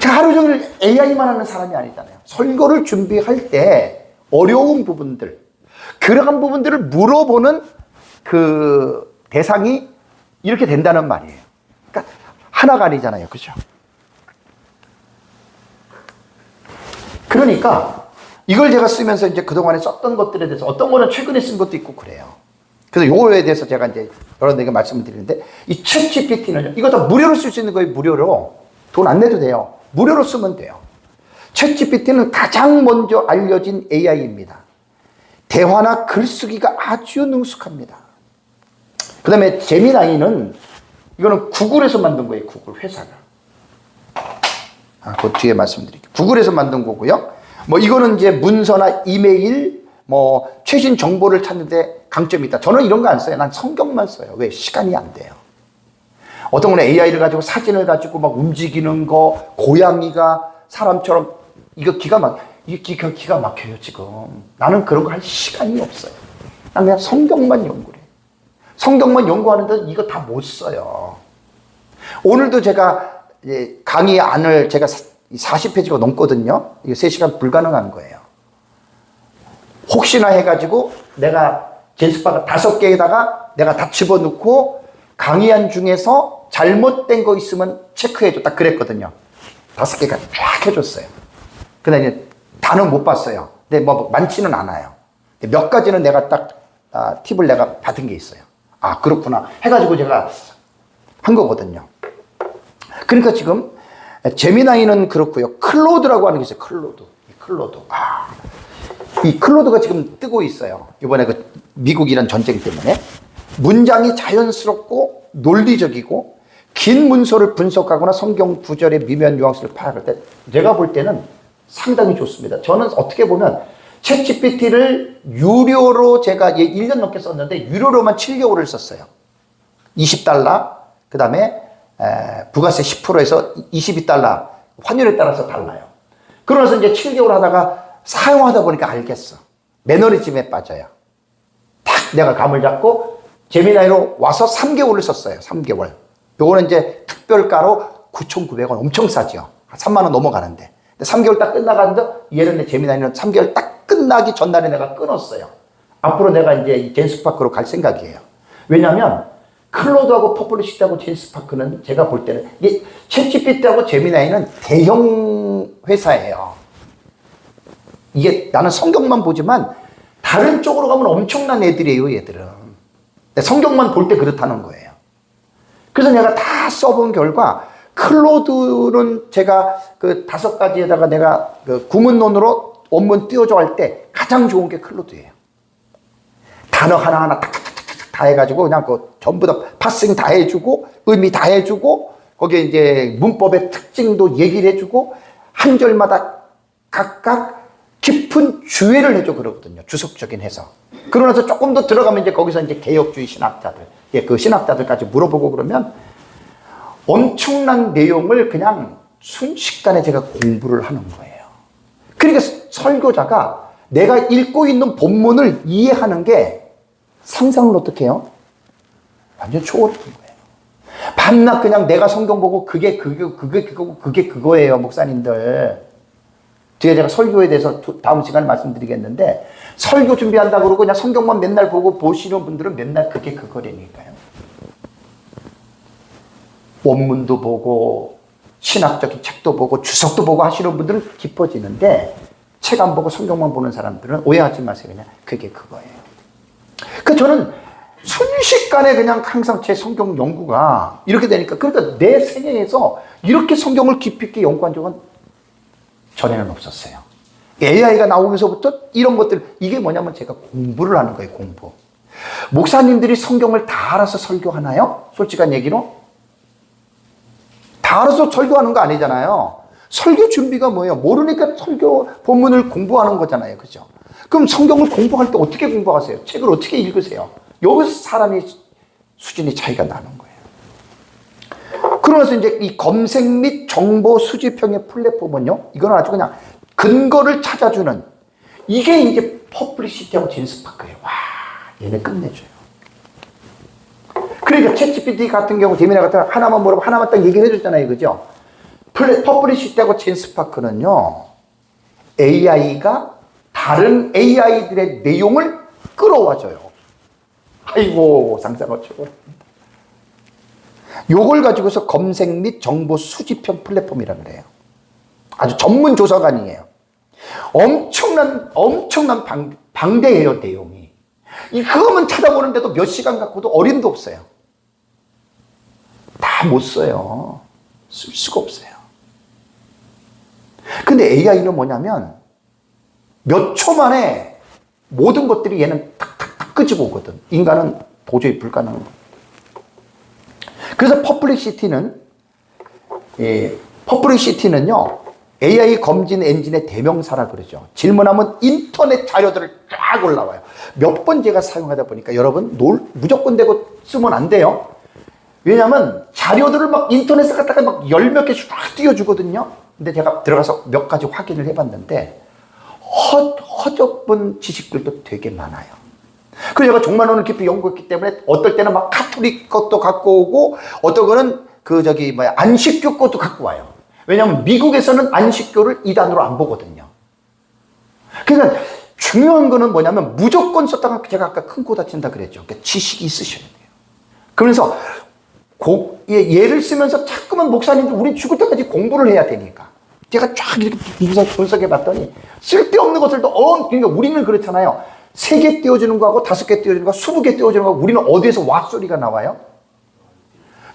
제가 하루 종일 AI만 하는 사람이 아니잖아요. 설교를 준비할 때 어려운 부분들, 그러한 부분들을 물어보는 그 대상이 이렇게 된다는 말이에요. 그러니까 하나가 아니잖아요. 그죠? 그러니까 이걸 제가 쓰면서 이제 그동안에 썼던 것들에 대해서 어떤 거는 최근에 쓴 것도 있고 그래요. 그래서 요거에 대해서 제가 이제 여러분들에게 말씀을 드리는데, 이 챗GPT는 이거 다 무료로 쓸 수 있는 거예요. 무료로. 돈 안 내도 돼요. 무료로 쓰면 돼요. 챗GPT는 가장 먼저 알려진 AI입니다. 대화나 글쓰기가 아주 능숙합니다. 그 다음에 제미나이는 이거는 구글에서 만든 거예요. 구글 회사가. 그 뒤에 말씀드릴게요. 구글에서 만든 거고요. 뭐 이거는 이제 문서나 이메일, 뭐 최신 정보를 찾는데 강점이 있다. 저는 이런 거 안 써요. 난 성경만 써요. 왜? 시간이 안 돼요. 어떤 분은 AI를 가지고 사진을 가지고 막 움직이는 거, 고양이가 사람처럼, 이게 기가 막혀요, 지금. 나는 그런 거 할 시간이 없어요. 난 그냥 성경만 연구를 해요. 성경만 연구하는데 이거 다 못 써요. 오늘도 제가 강의 안을 제가 40페이지가 넘거든요. 이거 3시간 불가능한 거예요. 혹시나 해가지고 내가 젠스파가 5개에다가 내가 다 집어넣고 강의안 중에서 잘못된 거 있으면 체크해줘. 딱 그랬거든요. 5개가 쫙 해줬어요. 근데 이제 다는 못 봤어요. 근데 뭐 많지는 않아요. 몇 가지는 내가 딱 팁을 내가 받은 게 있어요. 아, 그렇구나 해가지고 제가 한 거거든요. 그러니까 지금 제미나이는 그렇고요. 클로드라고 하는 게 있어요. 클로드. 이 클로드가 지금 뜨고 있어요. 이번에 그 미국이란 전쟁 때문에. 문장이 자연스럽고 논리적이고 긴 문서를 분석하거나 성경 구절의 미묘한 뉘앙스를 파악할 때 제가 볼 때는 상당히 좋습니다. 저는 어떻게 보면 챗GPT를 유료로 제가 1년 넘게 썼는데 유료로만 7개월을 썼어요. $20, 그 다음에 부가세 10%에서 $22, 환율에 따라서 달라요. 그러면서 이제 7개월 하다가 사용하다 보니까 알겠어. 매너리즘에 빠져요. 딱 내가 감을 잡고 제미나이로 와서 3개월을 썼어요. 3개월. 요거는 이제 특별가로 9,900원, 엄청 싸죠. 3만 원 넘어가는데. 3개월 딱 끝나가는데 얘는 내 제미나이는 3개월 딱 끝나기 전날에 내가 끊었어요. 앞으로 내가 이제 젠스파크로 갈 생각이에요. 왜냐하면 클로드하고 퍼블리시트하고 젠스파크는 제가 볼 때는 이게 챗GPT하고 제미나이는 대형 회사예요. 이게 나는 성경만 보지만 다른 쪽으로 가면 엄청난 애들이에요, 얘들은. 성경만 볼 때 그렇다는 거예요. 그래서 내가 다 써본 결과 클로드는 제가 그 5가지에다가 내가 그 구문론으로 원문 띄워줘 할 때 가장 좋은 게 클로드예요. 단어 하나하나 탁탁탁탁 다 해가지고 그냥 그 전부 다 파싱 다 해주고 의미 다 해주고 거기에 이제 문법의 특징도 얘기를 해주고 한 절마다 각각 깊은 주의를 해줘 그러거든요. 주석적인 해석. 그러고 나서 조금 더 들어가면 이제 거기서 이제 개혁주의 신학자들, 그 신학자들까지 물어보고 그러면 엄청난 내용을 그냥 순식간에 제가 공부를 하는 거예요. 그러니까 설교자가 내가 읽고 있는 본문을 이해하는 게 상상을 어떻게 해요? 완전 초월한 거예요. 밤낮 그냥 내가 성경 보고 그게 그거고 그게 그거예요, 목사님들. 뒤에 제가 설교에 대해서 다음 시간에 말씀드리겠는데 설교 준비한다고 그러고 그냥 성경만 맨날 보고 보시는 분들은 맨날 그게 그거라니까요. 원문도 보고 신학적인 책도 보고 주석도 보고 하시는 분들은 깊어지는데 책 안 보고 성경만 보는 사람들은 오해하지 마세요. 그냥 그게 그거예요. 그 저는 순식간에 그냥 항상 제 성경 연구가 이렇게 되니까 그러니까 내 생애에서 이렇게 성경을 깊이 있게 연구한 적은 전에는 없었어요. AI가 나오면서부터 이런 것들, 이게 뭐냐면 제가 공부를 하는 거예요, 공부. 목사님들이 성경을 다 알아서 설교하나요? 솔직한 얘기로? 다 알아서 설교하는 거 아니잖아요. 설교 준비가 뭐예요? 모르니까 설교 본문을 공부하는 거잖아요. 그죠? 그럼 성경을 공부할 때 어떻게 공부하세요? 책을 어떻게 읽으세요? 여기서 사람의 수준의 차이가 나는 거예요. 그러면서 이제 이 검색 및 정보 수집형의 플랫폼은요, 이건 아주 그냥 근거를 찾아주는, 이게 이제 퍼블리시티하고 젠스파크예요. 와, 얘네 끝내줘요. 그러니까 챗GPT 같은 경우, 제미나 같은 경우 하나만 물어보고 하나만 딱 얘기를 해줬잖아요. 그죠? 퍼블리시티하고 젠스파크는요, AI가 다른 AI들의 내용을 끌어와줘요. 아이고, 상상을 초월합니다. 요걸 가지고서 검색 및 정보 수집형 플랫폼이라고 그래요. 아주 전문 조사관이에요. 엄청난 방대해요, 내용이. 그거만 찾아보는데도 몇 시간 갖고도 어림도 없어요. 다 못 써요. 쓸 수가 없어요. 근데 AI는 뭐냐면 몇 초 만에 모든 것들이 얘는 탁탁탁 끄집어 오거든. 인간은 도저히 불가능한 거. 그래서 퍼플릭시티는요, AI 검진 엔진의 대명사라 그러죠. 질문하면 인터넷 자료들을 쫙 올라와요. 몇 번 제가 사용하다 보니까 여러분 무조건 대고 쓰면 안 돼요. 왜냐하면 자료들을 막 인터넷에 갖다가 막 열 몇 개씩 쫙 띄워주거든요. 근데 제가 들어가서 몇 가지 확인을 해봤는데 허접한 지식들도 되게 많아요. 그래서 제가 종말론을 깊이 연구했기 때문에 어떨 때는 막 카톨릭 것도 갖고 오고 어떤 거는 안식교 것도 갖고 와요. 왜냐하면 미국에서는 안식교를 이단으로 안 보거든요. 그러니까 중요한 거는 뭐냐면 무조건 썼다가 제가 아까 큰 코 다친다 그랬죠. 그러니까 지식이 있으셔야 돼요. 그러면서 예를 쓰면서 자꾸만 목사님들 우리 죽을 때까지 공부를 해야 되니까 제가 쫙 이렇게 분석해 봤더니 쓸데없는 것들도 그러니까 우리는 그렇잖아요. 3개 띄워주는 거하고 5개 띄워주는 거, 20개 띄워주는 거, 우리는 어디에서 와 소리가 나와요?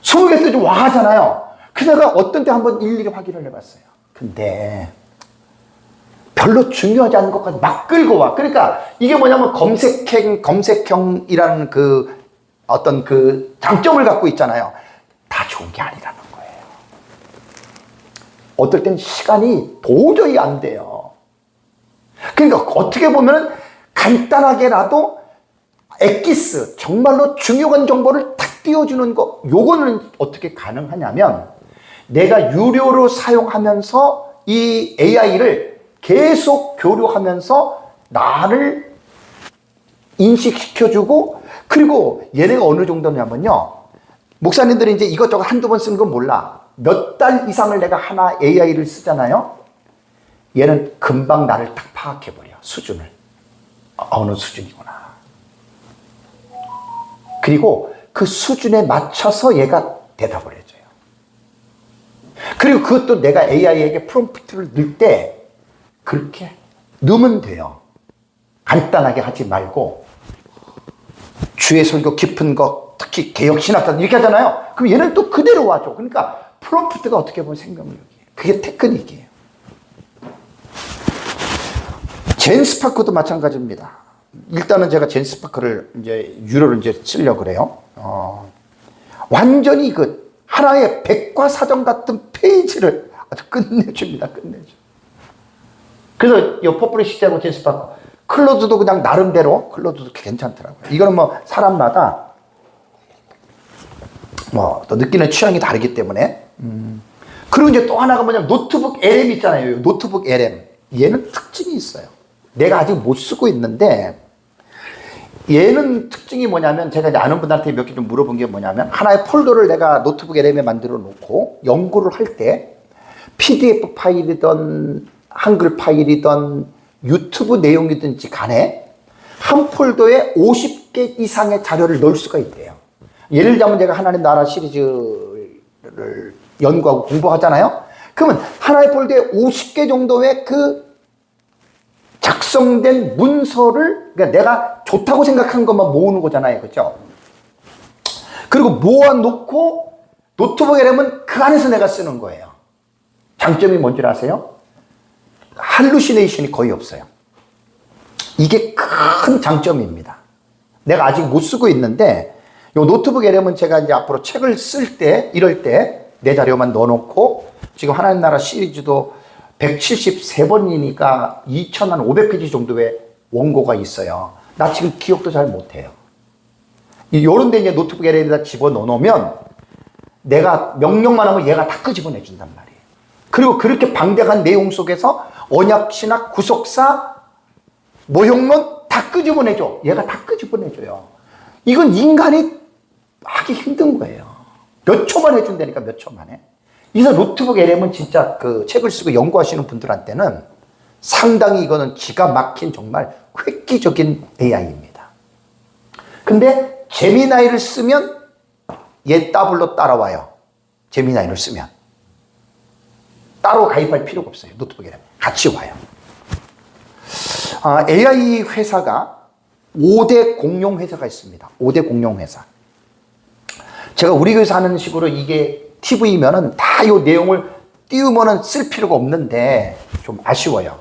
20개 띄워주면 와 하잖아요. 그래서 어떤 때 한번 일일이 확인을 해봤어요. 근데 별로 중요하지 않은 것까지 막 끌고 와. 그러니까 이게 뭐냐면 검색형이라는 어떤 장점을 갖고 있잖아요. 다 좋은 게 아니라는 거예요. 어떨 땐 시간이 도저히 안 돼요. 그러니까 어떻게 보면 간단하게라도 엑기스, 정말로 중요한 정보를 탁 띄워주는 거, 요거는 어떻게 가능하냐면 내가 유료로 사용하면서 이 AI를 계속 교류하면서 나를 인식시켜주고, 그리고 얘네가 어느 정도냐면요, 목사님들이 이제 이것저것 한두 번 쓰는 건 몰라. 몇 달 이상을 내가 하나 AI를 쓰잖아요. 얘는 금방 나를 딱 파악해버려. 수준을. 어느 수준이구나. 그리고 그 수준에 맞춰서 얘가 대답을 해줘요. 그리고 그것도 내가 AI에게 프롬프트를 넣을 때 그렇게 넣으면 돼요. 간단하게 하지 말고 주의 설교 깊은 거, 특히 개혁신학단 이렇게 하잖아요. 그럼 얘는 또 그대로 와줘. 그러니까 프롬프트가 어떻게 보면 생명력이에요. 그게 테크닉이에요. 젠스파크도 마찬가지입니다. 일단은 제가 젠스파크를 이제 유료로 이제 쓰려고 그래요. 완전히 하나의 백과사전 같은 페이지를 아주 끝내줍니다. 끝내줘. 그래서 이 퍼플릭시티하고 젠스파크, 클로드도 그냥 나름대로 클로드도 괜찮더라고요. 이거는 뭐 사람마다 또 느끼는 취향이 다르기 때문에. 그리고 이제 또 하나가 뭐냐면 노트북 LM 있잖아요. 노트북 LM. 얘는 특징이 있어요. 내가 아직 못 쓰고 있는데 얘는 특징이 뭐냐면 제가 이제 아는 분한테 몇 개 좀 물어본 게 뭐냐면 하나의 폴더를 내가 노트북 LM에 만들어 놓고 연구를 할 때 PDF 파일이든 한글 파일이든 유튜브 내용이든지 간에 한 폴더에 50개 이상의 자료를 넣을 수가 있대요. 예를 들자면 제가 하나님 나라 시리즈를 연구하고 공부하잖아요. 그러면 하나의 폴더에 50개 정도의 작성된 문서를, 그러니까 내가 좋다고 생각한 것만 모으는 거잖아요. 그죠? 그리고 모아놓고 노트북에 내면 그 안에서 내가 쓰는 거예요. 장점이 뭔지 아세요? 할루시네이션이 거의 없어요. 이게 큰 장점입니다. 내가 아직 못 쓰고 있는데 이 노트북 LM은 제가 이제 앞으로 책을 쓸 때, 이럴 때 내 자료만 넣어놓고 지금 하나님 나라 시리즈도 173번이니까 2,500페이지 정도의 원고가 있어요. 나 지금 기억도 잘 못해요. 요런 데 이제 노트북 LM에다 집어넣으면 내가 명령만 하면 얘가 다 끄집어내준단 말이에요. 그리고 그렇게 방대한 내용 속에서 언약, 신학, 구속사, 모형론 다 끄집어내줘. 얘가 다 끄집어내줘요. 이건 인간이 하기 힘든 거예요. 몇 초만 해준다니까, 몇 초 만에. 그래서 노트북 LM은 진짜 책을 쓰고 연구하시는 분들한테는 상당히 이거는 기가 막힌 정말 획기적인 AI입니다. 근데 제미나이를 쓰면 얘 더블로 따라와요. 제미나이를 쓰면. 따로 가입할 필요가 없어요. 노트북에 같이 와요. AI 회사가 5대 공용 회사가 있습니다. 5대 공용 회사. 제가 우리 교회에서 하는 식으로 이게 TV면은 다 이 내용을 띄우면은 쓸 필요가 없는데 좀 아쉬워요.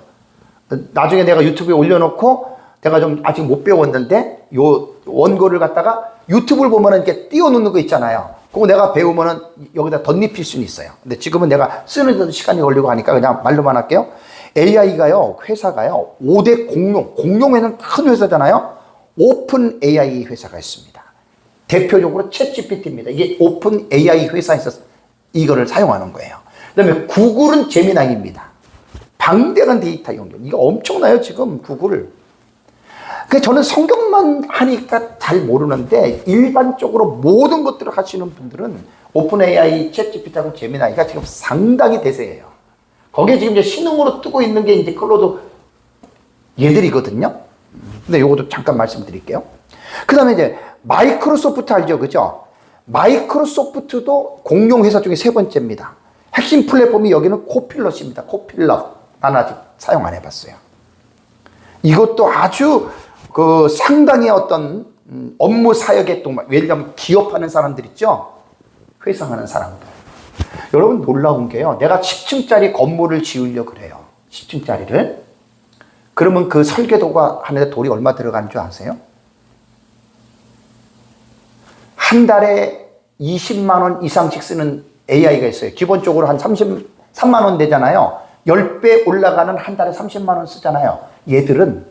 나중에 내가 유튜브에 올려놓고 내가 좀 아직 못 배웠는데 요 원고를 갖다가 유튜브를 보면은 이렇게 띄워놓는 거 있잖아요. 그거 내가 배우면은 여기다 덧입힐 수는 있어요. 근데 지금은 내가 쓰는데도 시간이 걸리고 하니까 그냥 말로만 할게요. AI가요, 회사가요, 5대 공용회사는 큰 회사잖아요. 오픈 AI 회사가 있습니다. 대표적으로 챗GPT입니다. 이게 오픈 AI 회사에서 이거를 사용하는 거예요. 그 다음에 구글은 제미나이입니다. 방대한 데이터 연결. 이거 엄청나요, 지금 구글. 그 저는 성경만 하니까 잘 모르는데 일반적으로 모든 것들을 하시는 분들은 오픈 AI, 챗GPT하고 제미나이가 지금 상당히 대세예요. 거기에 지금 이제 신흥으로 뜨고 있는 게 이제 클로드 얘들이거든요. 근데 요것도 잠깐 말씀드릴게요. 그 다음에 이제 마이크로소프트 알죠? 그죠? 마이크로소프트도 공용 회사 중에 세 번째입니다. 핵심 플랫폼이 여기는 코필럿입니다. 코필럿. 나는 아직 사용 안 해봤어요. 이것도 아주 그 상당히 어떤 업무 사역에 또 예를 들면 기업하는 사람들 있죠? 회상하는 사람들. 여러분 놀라운 게요. 내가 10층짜리 건물을 지으려고 그래요. 10층짜리를. 그러면 그 설계도가 하는데 돈이 얼마 들어가는 줄 아세요? 한 달에 20만 원 이상씩 쓰는 AI가 있어요. 기본적으로 한 33만 원 되잖아요. 10배 올라가는 한 달에 30만 원 쓰잖아요. 얘들은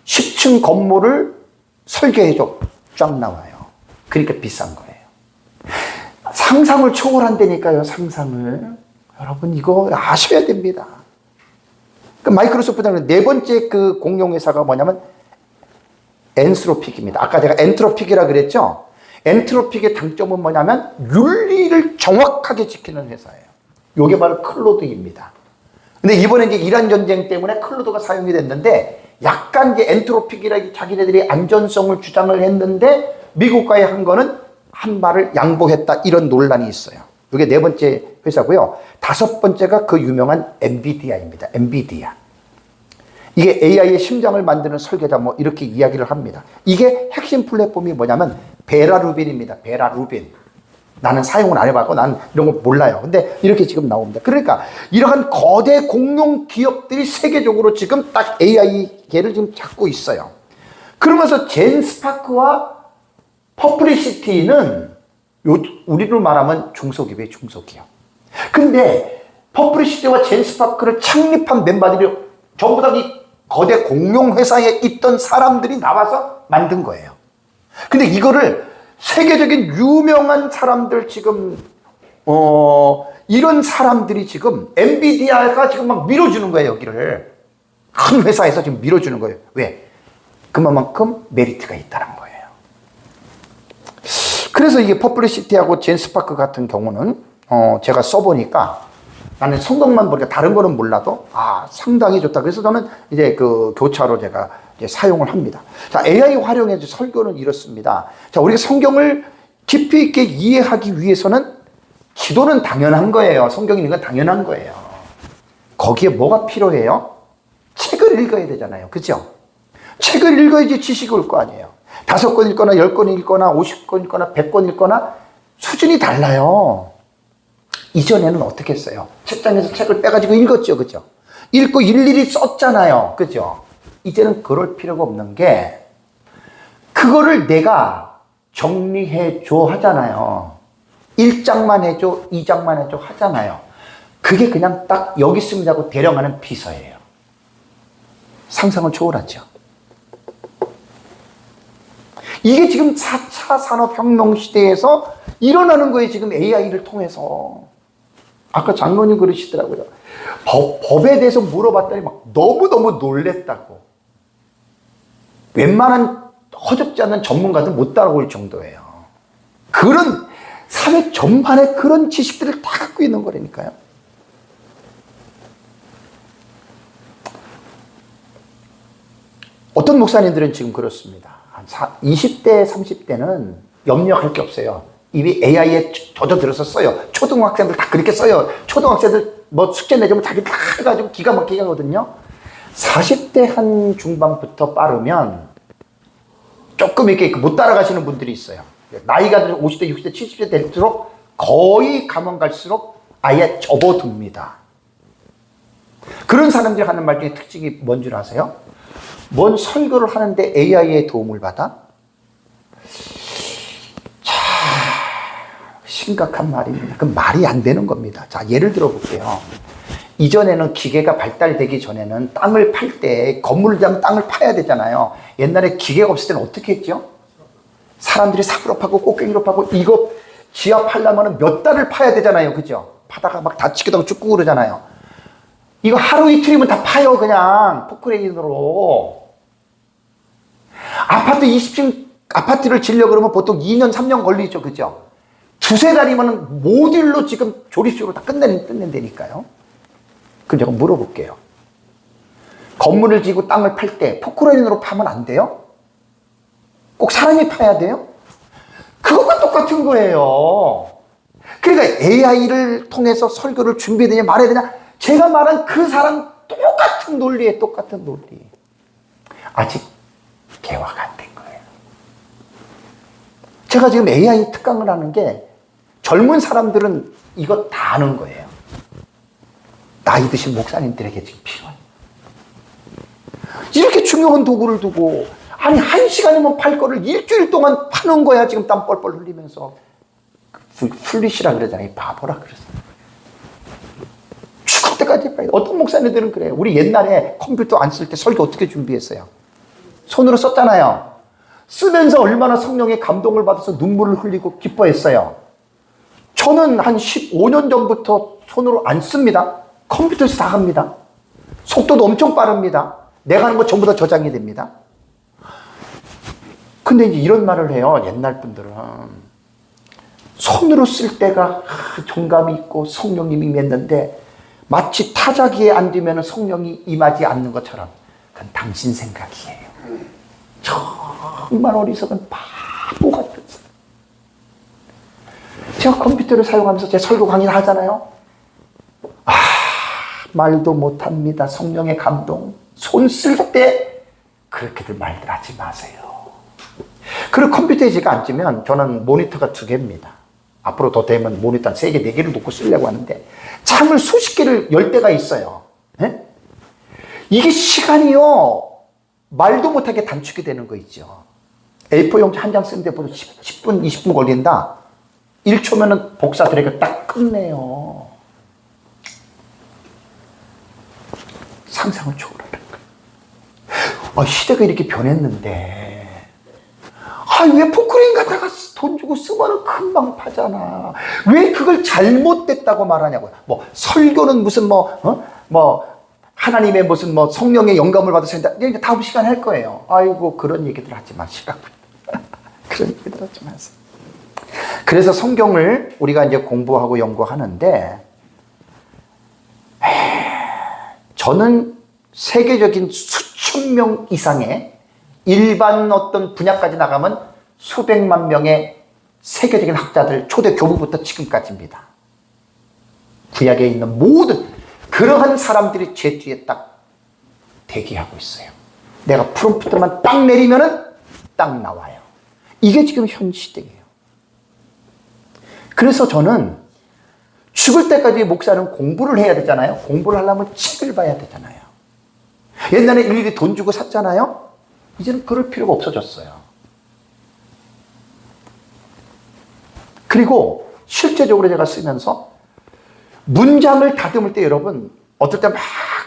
10층 건물을 설계해줘. 쫙 나와요. 그러니까 비싼 거예요. 상상을 초월한다니까요, 상상을. 여러분, 이거 아셔야 됩니다. 그 마이크로소프트는 네 번째 그 공용회사가 뭐냐면 엔트로픽입니다. 아까 제가 엔트로픽이라 그랬죠? 엔트로픽의 장점은 뭐냐면 윤리를 정확하게 지키는 회사예요. 이게 바로 클로드입니다. 근데 이번에 이제 이란 전쟁 때문에 클로드가 사용이 됐는데 약간 이제 엔트로픽이라 자기네들이 안전성을 주장을 했는데 미국과의 한 거는 한 발을 양보했다 이런 논란이 있어요. 이게 네 번째 회사고요. 다섯 번째가 그 유명한 엔비디아입니다. 엔비디아. 이게 AI의 심장을 만드는 설계자 뭐 이렇게 이야기를 합니다. 이게 핵심 플랫폼이 뭐냐면 베라루빈입니다. 베라루빈. 나는 사용을 안 해봤고 난 이런 거 몰라요. 근데 이렇게 지금 나옵니다. 그러니까 이러한 거대 공룡 기업들이 세계적으로 지금 딱 AI계를 지금 잡고 있어요. 그러면서 젠스파크와 퍼플리시티는 우리로 말하면 중소기업이에요. 중소기업. 근데 퍼플리시티와 젠스파크를 창립한 멤버들이 전부 다 이 거대 공룡 회사에 있던 사람들이 나와서 만든 거예요. 근데 이거를 세계적인 유명한 사람들 지금 이런 사람들이 지금 엔비디아가 지금 막 밀어주는 거예요. 여기를 큰 회사에서 지금 밀어주는 거예요. 왜? 그만큼 메리트가 있다는 거예요. 그래서 이게 퍼플리시티하고 젠스파크 같은 경우는 제가 써보니까 나는 성격만 보니까 다른 거는 몰라도 상당히 좋다. 그래서 저는 이제 그 교차로 제가 이제 사용을 합니다. 자, AI 활용해서 설교는 이렇습니다. 자, 우리가 성경을 깊이 있게 이해하기 위해서는 기도는 당연한 거예요. 성경 읽는 건 당연한 거예요. 거기에 뭐가 필요해요? 책을 읽어야 되잖아요. 그죠? 책을 읽어야지 지식이 올 거 아니에요. 5권 읽거나 10권 읽거나 50권 읽거나 100권 읽거나 수준이 달라요. 이전에는 어떻게 했어요? 책장에서 책을 빼가지고 읽었죠. 그죠? 읽고 일일이 썼잖아요. 그죠? 이제는 그럴 필요가 없는 게 그거를 내가 정리해줘 하잖아요. 1장만 해줘, 2장만 해줘 하잖아요. 그게 그냥 딱 여기 있습니다 하고 대령하는 비서예요. 상상을 초월하죠. 이게 지금 4차 산업혁명 시대에서 일어나는 거예요. 지금 AI를 통해서. 아까 장로님 그러시더라고요. 법에 대해서 물어봤더니 막 너무너무 놀랬다고. 웬만한 허접지 않은 전문가들 못 따라올 정도예요. 그런 사회 전반에 그런 지식들을 다 갖고 있는 거라니까요. 어떤 목사님들은 지금 그렇습니다. 20대, 30대는 염려할 게 없어요. 이미 AI에 젖어들어서 써요. 초등학생들 다 그렇게 써요. 초등학생들 뭐 숙제 내주면 자기 다 해가지고 기가 막히게 하거든요. 40대 한 중반부터 빠르면 조금 이렇게 못 따라가시는 분들이 있어요. 나이가 50대, 60대, 70대 될수록 거의 가면 갈수록 아예 접어듭니다. 그런 사람들이 하는 말 중에 특징이 뭔 줄 아세요? 뭔 설교를 하는데 AI의 도움을 받아? 자, 심각한 말입니다. 그럼 말이 안 되는 겁니다. 자, 예를 들어 볼게요. 이전에는 기계가 발달되기 전에는 땅을 팔 때 건물을 지으면 땅을 파야 되잖아요. 옛날에 기계가 없을 때는 어떻게 했죠? 사람들이 삽으로 파고 꽃갱이로 파고 이거 지하 팔려면 몇 달을 파야 되잖아요. 그죠? 파다가 막 다치기도 하고 죽고 그러잖아요. 이거 하루 이틀이면 다 파요. 그냥 포크레인으로. 아파트 20층 아파트를 지으려고 그러면 보통 2년 3년 걸리죠. 그죠? 두세 달이면 모듈로 지금 조립식으로 다 끝낸다니까요. 그럼 제가 물어볼게요. 건물을 지고 땅을 팔 때 포크레인으로 파면 안 돼요? 꼭 사람이 파야 돼요? 그것과 똑같은 거예요. 그러니까 AI를 통해서 설교를 준비해야 되냐 말해야 되냐, 제가 말한 그 사람 똑같은 논리에 똑같은 논리. 아직 개화가 안 된 거예요. 제가 지금 AI 특강을 하는 게 젊은 사람들은 이거 다 아는 거예요. 나이 드신 목사님들에게 지금 필요한. 이렇게 중요한 도구를 두고, 아니, 1시간이면 팔 거를 일주일 동안 파는 거야. 지금 땀 뻘뻘 흘리면서. 풀리시라 그러잖아요. 바보라 그랬어요. 죽을 때까지 봐야 돼. 어떤 목사님들은 그래요. 우리 옛날에 컴퓨터 안 쓸 때 설교 어떻게 준비했어요? 손으로 썼잖아요. 쓰면서 얼마나 성령의 감동을 받아서 눈물을 흘리고 기뻐했어요. 저는 한 15년 전부터 손으로 안 씁니다. 컴퓨터에서 다 합니다. 속도도 엄청 빠릅니다. 내가 하는 거 전부 다 저장이 됩니다. 근데 이제 이런 말을 해요. 옛날 분들은. 손으로 쓸 때가 정감이 있고 성령님이 임했는데 마치 타자기에 앉으면 성령이 임하지 않는 것처럼 그건 당신 생각이에요. 정말 어리석은 바보 같은 사람. 제가 컴퓨터를 사용하면서 제 설교 강의를 하잖아요. 말도 못합니다. 성령의 감동. 손 쓸 때 그렇게들 말들 하지 마세요. 그리고 컴퓨터에 제가 앉으면 저는 모니터가 2개입니다. 앞으로 더 되면 모니터 3개, 4개를 놓고 쓰려고 하는데 창을 수십 개를 열 때가 있어요. 네? 이게 시간이요. 말도 못하게 단축이 되는 거 있죠. A4 용지 한 장 쓰는데 보통 10분, 20분 걸린다. 1초면은 복사 드래그 딱 끝내요. 상상을 초월하는 거예요. 시대가 이렇게 변했는데 왜 포크레인 갖다가 돈 주고 쓰면은 금방 파잖아. 왜 그걸 잘못됐다고 말하냐고요. 뭐 설교는 무슨 하나님의 무슨 성령의 영감을 받아서 한다. 그러니까 다음 시간에 할 거예요. 아이고 그런 얘기들 하지 마시라고. 그런 얘기들 하지 마세요. 그래서 성경을 우리가 이제 공부하고 연구하는데 저는 세계적인 수천 명 이상의 일반 어떤 분야까지 나가면 수백만 명의 세계적인 학자들, 초대 교부부터 지금까지입니다. 구약에 있는 모든 그러한 사람들이 제 뒤에 딱 대기하고 있어요. 내가 프롬프트만 딱 내리면은 딱 나와요. 이게 지금 현 시대예요. 그래서 저는 죽을 때까지 목사는 공부를 해야 되잖아요. 공부를 하려면 책을 봐야 되잖아요. 옛날에 일일이 돈 주고 샀잖아요. 이제는 그럴 필요가 없어졌어요. 그리고 실제적으로 제가 쓰면서 문장을 다듬을 때 여러분 어떨 때 막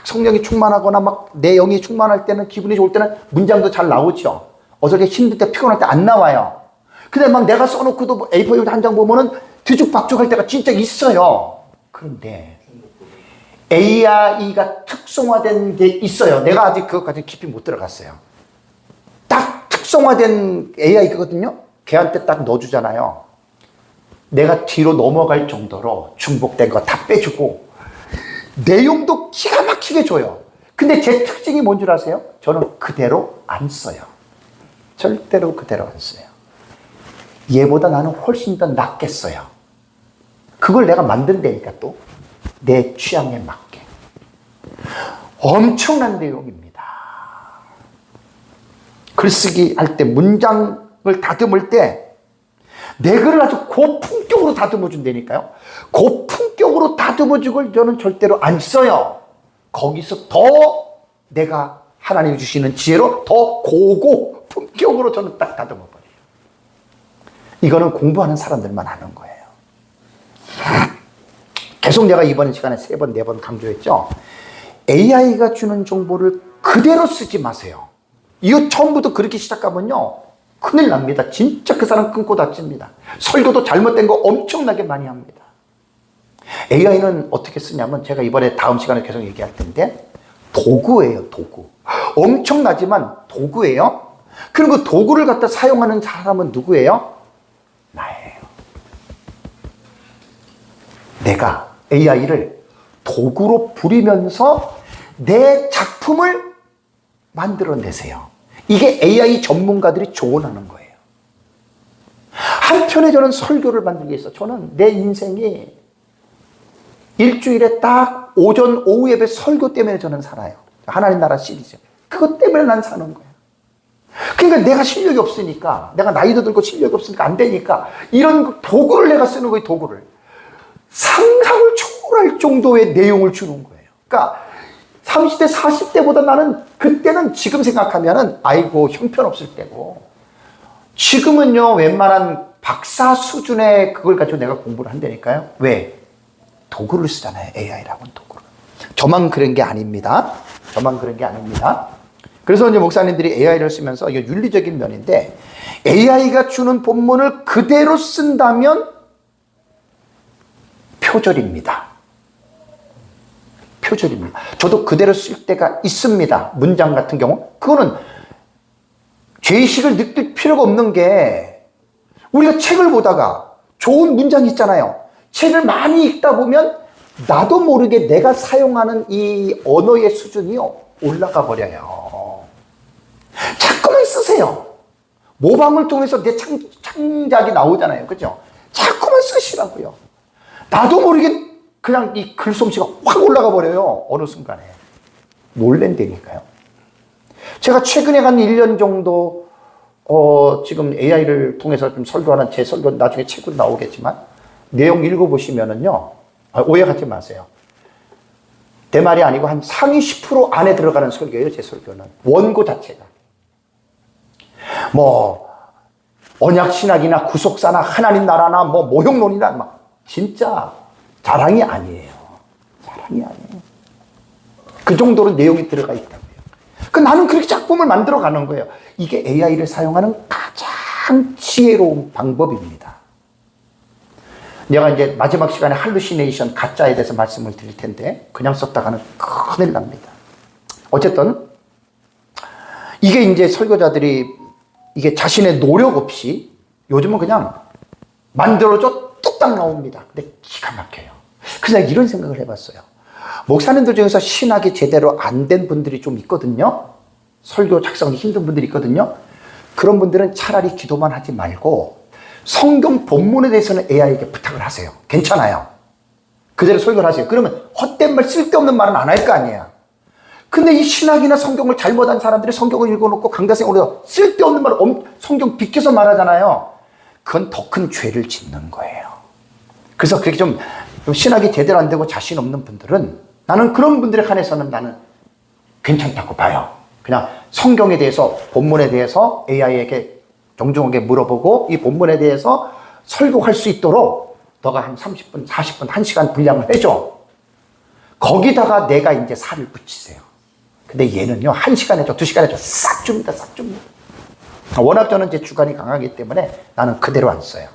성령이 충만하거나 막 내 영이 충만할 때는 기분이 좋을 때는 문장도 잘 나오죠. 어떨 때 힘들 때 피곤할 때 안 나와요. 근데 막 내가 써놓고도 A4 한 장 보면은 뒤죽박죽할 때가 진짜 있어요. 그런데 AI가 특성화된 게 있어요. 내가 아직 그것까지 깊이 못 들어갔어요. 딱 특성화된 AI거든요. 걔한테 딱 넣어주잖아요. 내가 뒤로 넘어갈 정도로 중복된 거 다 빼주고 내용도 기가 막히게 줘요. 근데 제 특징이 뭔 줄 아세요? 저는 그대로 안 써요. 절대로 그대로 안 써요. 얘보다 나는 훨씬 더 낫겠어요. 그걸 내가 만든다니까 또 내 취향에 맞게. 엄청난 내용입니다. 글쓰기 할 때 문장을 다듬을 때 내 글을 아주 고품격으로 다듬어 준다니까요. 고품격으로 다듬어 주걸 저는 절대로 안 써요. 거기서 더 내가 하나님이 주시는 지혜로 더 고고품격으로 저는 딱 다듬어 버려요. 이거는 공부하는 사람들만 하는 거예요. 계속 내가 이번 시간에 3번, 4번 강조했죠. AI가 주는 정보를 그대로 쓰지 마세요. 이거 처음부터 그렇게 시작하면요, 큰일 납니다. 진짜 그 사람 끊고 다칩니다. 설교도 잘못된 거 엄청나게 많이 합니다. AI는 어떻게 쓰냐면, 제가 이번에 다음 시간에 계속 얘기할 텐데, 도구예요, 도구. 엄청나지만 도구예요. 그리고 그 도구를 갖다 사용하는 사람은 누구예요? 나예요. 내가 AI를 도구로 부리면서 내 작품을 만들어내세요. 이게 AI 전문가들이 조언하는 거예요. 한편에 저는 설교를 만들기 위해서 저는 내 인생이 일주일에 딱 오전, 오후 예배 설교 때문에 저는 살아요. 하나님 나라 시리즈. 그것 때문에 난 사는 거예요. 그러니까 내가 실력이 없으니까, 내가 나이도 들고 실력이 없으니까 안 되니까 이런 도구를 내가 쓰는 거예요, 도구를. 상상을 초월할 정도의 내용을 주는 거예요. 그러니까 30대, 40대보다 나는 그때는 지금 생각하면은 아이고 형편없을 때고, 지금은요 웬만한 박사 수준의 그걸 가지고 내가 공부를 한다니까요. 왜? 도구를 쓰잖아요. AI라고는 도구를. 저만 그런 게 아닙니다. 저만 그런 게 아닙니다. 그래서 이제 목사님들이 AI를 쓰면서 이게 윤리적인 면인데, AI가 주는 본문을 그대로 쓴다면 표절입니다. 표절입니다. 저도 그대로 쓸 때가 있습니다. 문장 같은 경우. 그거는 죄의식을 느낄 필요가 없는 게, 우리가 책을 보다가 좋은 문장이 있잖아요. 책을 많이 읽다 보면 나도 모르게 내가 사용하는 이 언어의 수준이 올라가 버려요. 자꾸만 쓰세요. 모방을 통해서 내 창작이 나오잖아요. 그죠? 자꾸만 쓰시라고요. 나도 모르게 그냥 이 글솜씨가 확 올라가 버려요. 어느 순간에. 놀랜다니까요. 제가 최근에 한 1년 정도 지금 AI를 통해서 좀 설교하는 제 설교 나중에 책으로 나오겠지만 내용 읽어보시면은요, 오해하지 마세요. 내 말이 아니고 한 상위 10% 안에 들어가는 설교예요. 제 설교는. 원고 자체가. 뭐 언약신학이나 구속사나 하나님 나라나 뭐 모형론이나 막 진짜 자랑이 아니에요. 자랑이 아니에요. 그 정도로 내용이 들어가 있다고요. 그 나는 그렇게 작품을 만들어 가는 거예요. 이게 AI를 사용하는 가장 지혜로운 방법입니다. 내가 이제 마지막 시간에 할루시네이션, 가짜에 대해서 말씀을 드릴 텐데 그냥 썼다가는 큰일 납니다. 어쨌든 이게 이제 설교자들이 이게 자신의 노력 없이 요즘은 그냥 만들어줘 뚝딱 나옵니다. 근데 기가 막혀요. 그래서 이런 생각을 해봤어요. 목사님들 중에서 신학이 제대로 안 된 분들이 좀 있거든요. 설교 작성이 힘든 분들이 있거든요. 그런 분들은 차라리 기도만 하지 말고 성경 본문에 대해서는 AI에게 부탁을 하세요. 괜찮아요. 그대로 설교를 하세요. 그러면 헛된 말, 쓸데없는 말은 안 할 거 아니에요. 근데 이 신학이나 성경을 잘못한 사람들이 성경을 읽어놓고 강다생으로 쓸데없는 말, 성경 비껴서 말하잖아요. 그건 더 큰 죄를 짓는 거예요. 그래서 그렇게 좀 신학이 제대로 안 되고 자신 없는 분들은, 나는 그런 분들에 한해서는 나는 괜찮다고 봐요. 그냥 성경에 대해서, 본문에 대해서 AI에게 정중하게 물어보고 이 본문에 대해서 설교할 수 있도록 너가 한 30분, 40분, 1시간 분량을 해줘. 거기다가 내가 이제 살을 붙이세요. 근데 얘는요, 1시간 해줘, 2시간 해줘, 싹 줍니다, 싹 줍니다. 워낙 저는 제 주관이 강하기 때문에 나는 그대로 안 써요.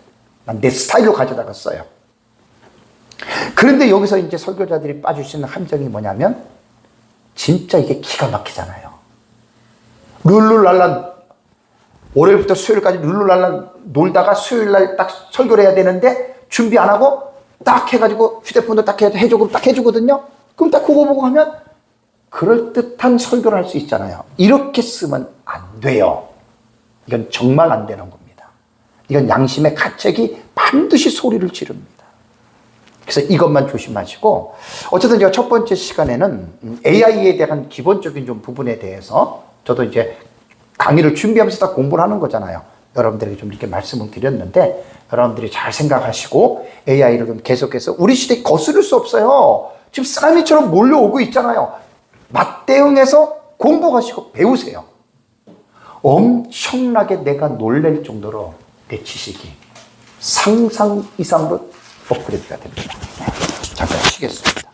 난 내 스타일로 가져다가 써요. 그런데 여기서 이제 설교자들이 빠질 수 있는 함정이 뭐냐면, 진짜 이게 기가 막히잖아요. 룰루랄라, 월요일부터 수요일까지 룰루랄라 놀다가 수요일날 딱 설교를 해야 되는데 준비 안 하고 딱 해가지고 휴대폰도 딱 해줘, 그럼 딱 해주거든요. 그럼 딱 그거 보고 하면 그럴듯한 설교를 할 수 있잖아요. 이렇게 쓰면 안 돼요. 이건 정말 안 되는 겁니다. 이건 양심의 가책이 반드시 소리를 지릅니다. 그래서 이것만 조심하시고, 어쨌든 제가 첫 번째 시간에는 AI에 대한 기본적인 좀 부분에 대해서 저도 이제 강의를 준비하면서 다 공부를 하는 거잖아요. 여러분들에게 좀 이렇게 말씀을 드렸는데, 여러분들이 잘 생각하시고 AI를 좀 계속해서 우리 시대에 거스를 수 없어요. 지금 쓰나미처럼 몰려오고 있잖아요. 맞대응해서 공부하시고 배우세요. 엄청나게 내가 놀랄 정도로 내 지식이 상상 이상으로 업그레이드가 됩니다. 잠깐 쉬겠습니다.